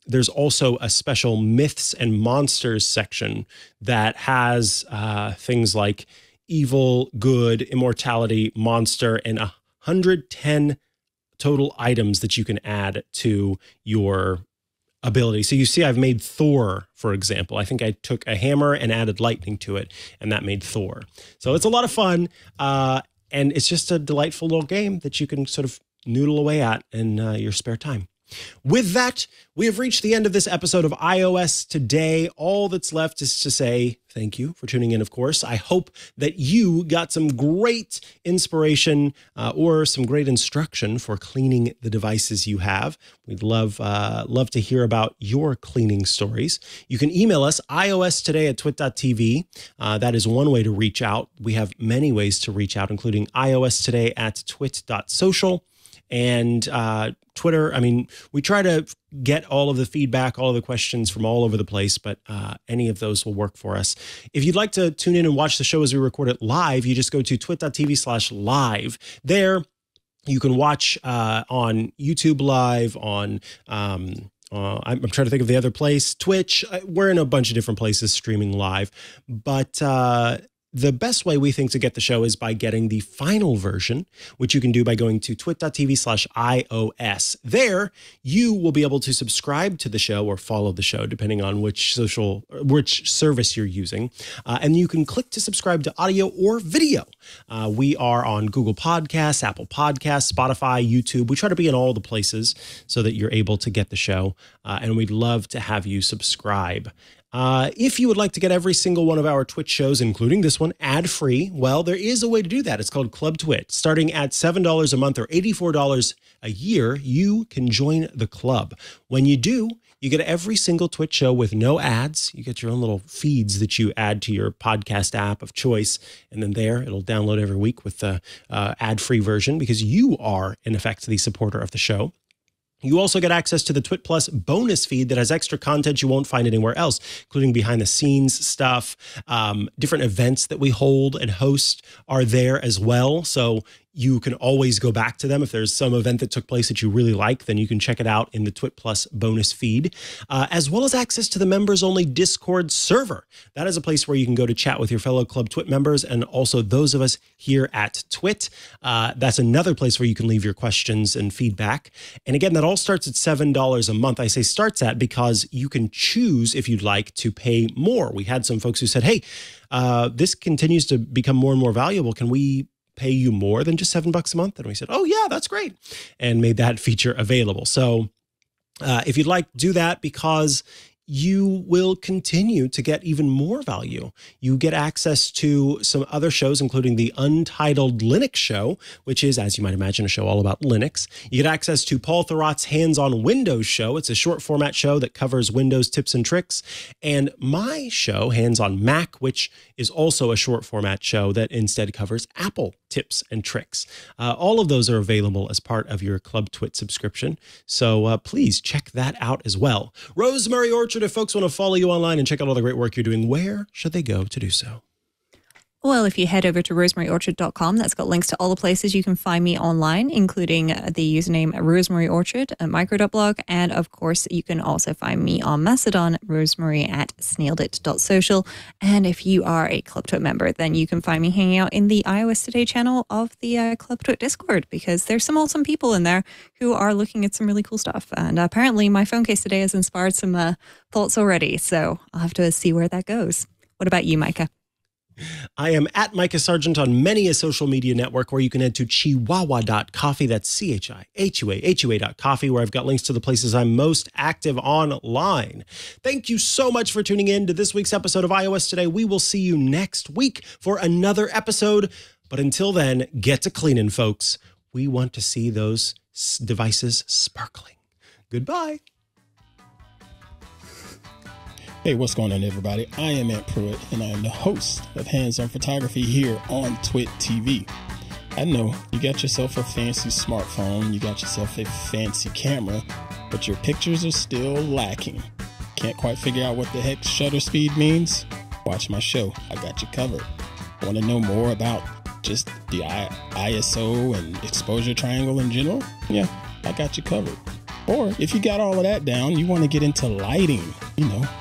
There's also a special myths and monsters section that has things like evil, good, immortality, monster, and 110 total items that you can add to your ability. So you see, I've made Thor, for example. I think I took a hammer and added lightning to it, and that made Thor. So it's a lot of fun, and it's just a delightful little game that you can sort of noodle away at in your spare time. With that, we have reached the end of this episode of iOS Today. All that's left is to say thank you for tuning in, of course. I hope that you got some great inspiration or some great instruction for cleaning the devices you have. We'd love to hear about your cleaning stories. You can email us, iostoday@twit.tv. That is one way to reach out. We have many ways to reach out, including iostoday@twit.social. And Twitter. I mean, we try to get all of the feedback, all of the questions from all over the place, but any of those will work for us. If you'd like to tune in and watch the show as we record it live, you just go to twit.tv/live. There, you can watch on YouTube Live, on I'm trying to think of the other place, Twitch. We're in a bunch of different places streaming live, but the best way we think to get the show is by getting the final version, which you can do by going to twit.tv/iOS. There, you will be able to subscribe to the show or follow the show, depending on which service you're using. And you can click to subscribe to audio or video. We are on Google Podcasts, Apple Podcasts, Spotify, YouTube. We try to be in all the places so that you're able to get the show. And we'd love to have you subscribe. If you would like to get every single one of our Twitch shows, including this one, ad-free, well, there is a way to do that. It's called Club Twit. Starting at $7 a month or $84 a year, you can join the club. When you do, you get every single Twitch show with no ads. You get your own little feeds that you add to your podcast app of choice. And then there, it'll download every week with the ad-free version because you are, in effect, the supporter of the show. You also get access to the Twit Plus bonus feed that has extra content you won't find anywhere else, including behind the scenes stuff. Different events that we hold and host are there as well. So you can always go back to them. If there's some event that took place that you really like, then you can check it out in the Twit Plus bonus feed, as well as access to the members-only Discord server. That is a place where you can go to chat with your fellow Club Twit members and also those of us here at Twit. That's another place where you can leave your questions and feedback. And again, that all starts at $7 a month. I say starts at because you can choose, if you'd like, to pay more. We had some folks who said, hey, this continues to become more and more valuable. Can we pay you more than just $7 a month? And we said, oh yeah, that's great. And made that feature available. So if you'd like, do that because you will continue to get even more value. You get access to some other shows, including the Untitled Linux Show, which is, as you might imagine, a show all about Linux. You get access to Paul Thurrott's Hands on Windows show. It's a short format show that covers Windows tips and tricks. And my show, Hands on Mac, which is also a short format show that instead covers Apple tips and tricks. All of those are available as part of your Club Twit subscription. So please check that out as well. Rosemary Orchard, if folks want to follow you online and check out all the great work you're doing, where should they go to do so? Well, if you head over to rosemaryorchard.com, that's got links to all the places you can find me online, including the username rosemaryorchard at micro.blog. And of course, you can also find me on Mastodon, rosemary@snailedit.social. And if you are a Club Twit member, then you can find me hanging out in the iOS Today channel of the Club Twit Discord, because there's some awesome people in there who are looking at some really cool stuff. And apparently my phone case today has inspired some thoughts already. So I'll have to see where that goes. What about you, Mikah? I am at Mikah Sargent on many a social media network, where you can head to chihuahua.coffee. That's CHIHUA.coffee, where I've got links to the places I'm most active online. Thank you so much for tuning in to this week's episode of iOS Today. We will see you next week for another episode. But until then, get to cleaning, folks. We want to see those devices sparkling. Goodbye. Hey, what's going on, everybody? I am Ant Pruitt, and I am the host of Hands on Photography here on Twit TV. I know you got yourself a fancy smartphone, you got yourself a fancy camera, but your pictures are still lacking. Can't quite figure out what the heck shutter speed means? Watch my show. I got you covered. Want to know more about just the ISO and exposure triangle in general? Yeah, I got you covered. Or if you got all of that down, you want to get into lighting,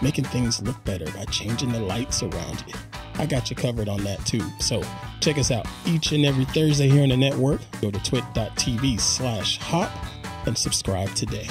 making things look better by changing the lights around you. I got you covered on that too. So check us out each and every Thursday here on the network. Go to twit.tv/hop and subscribe today.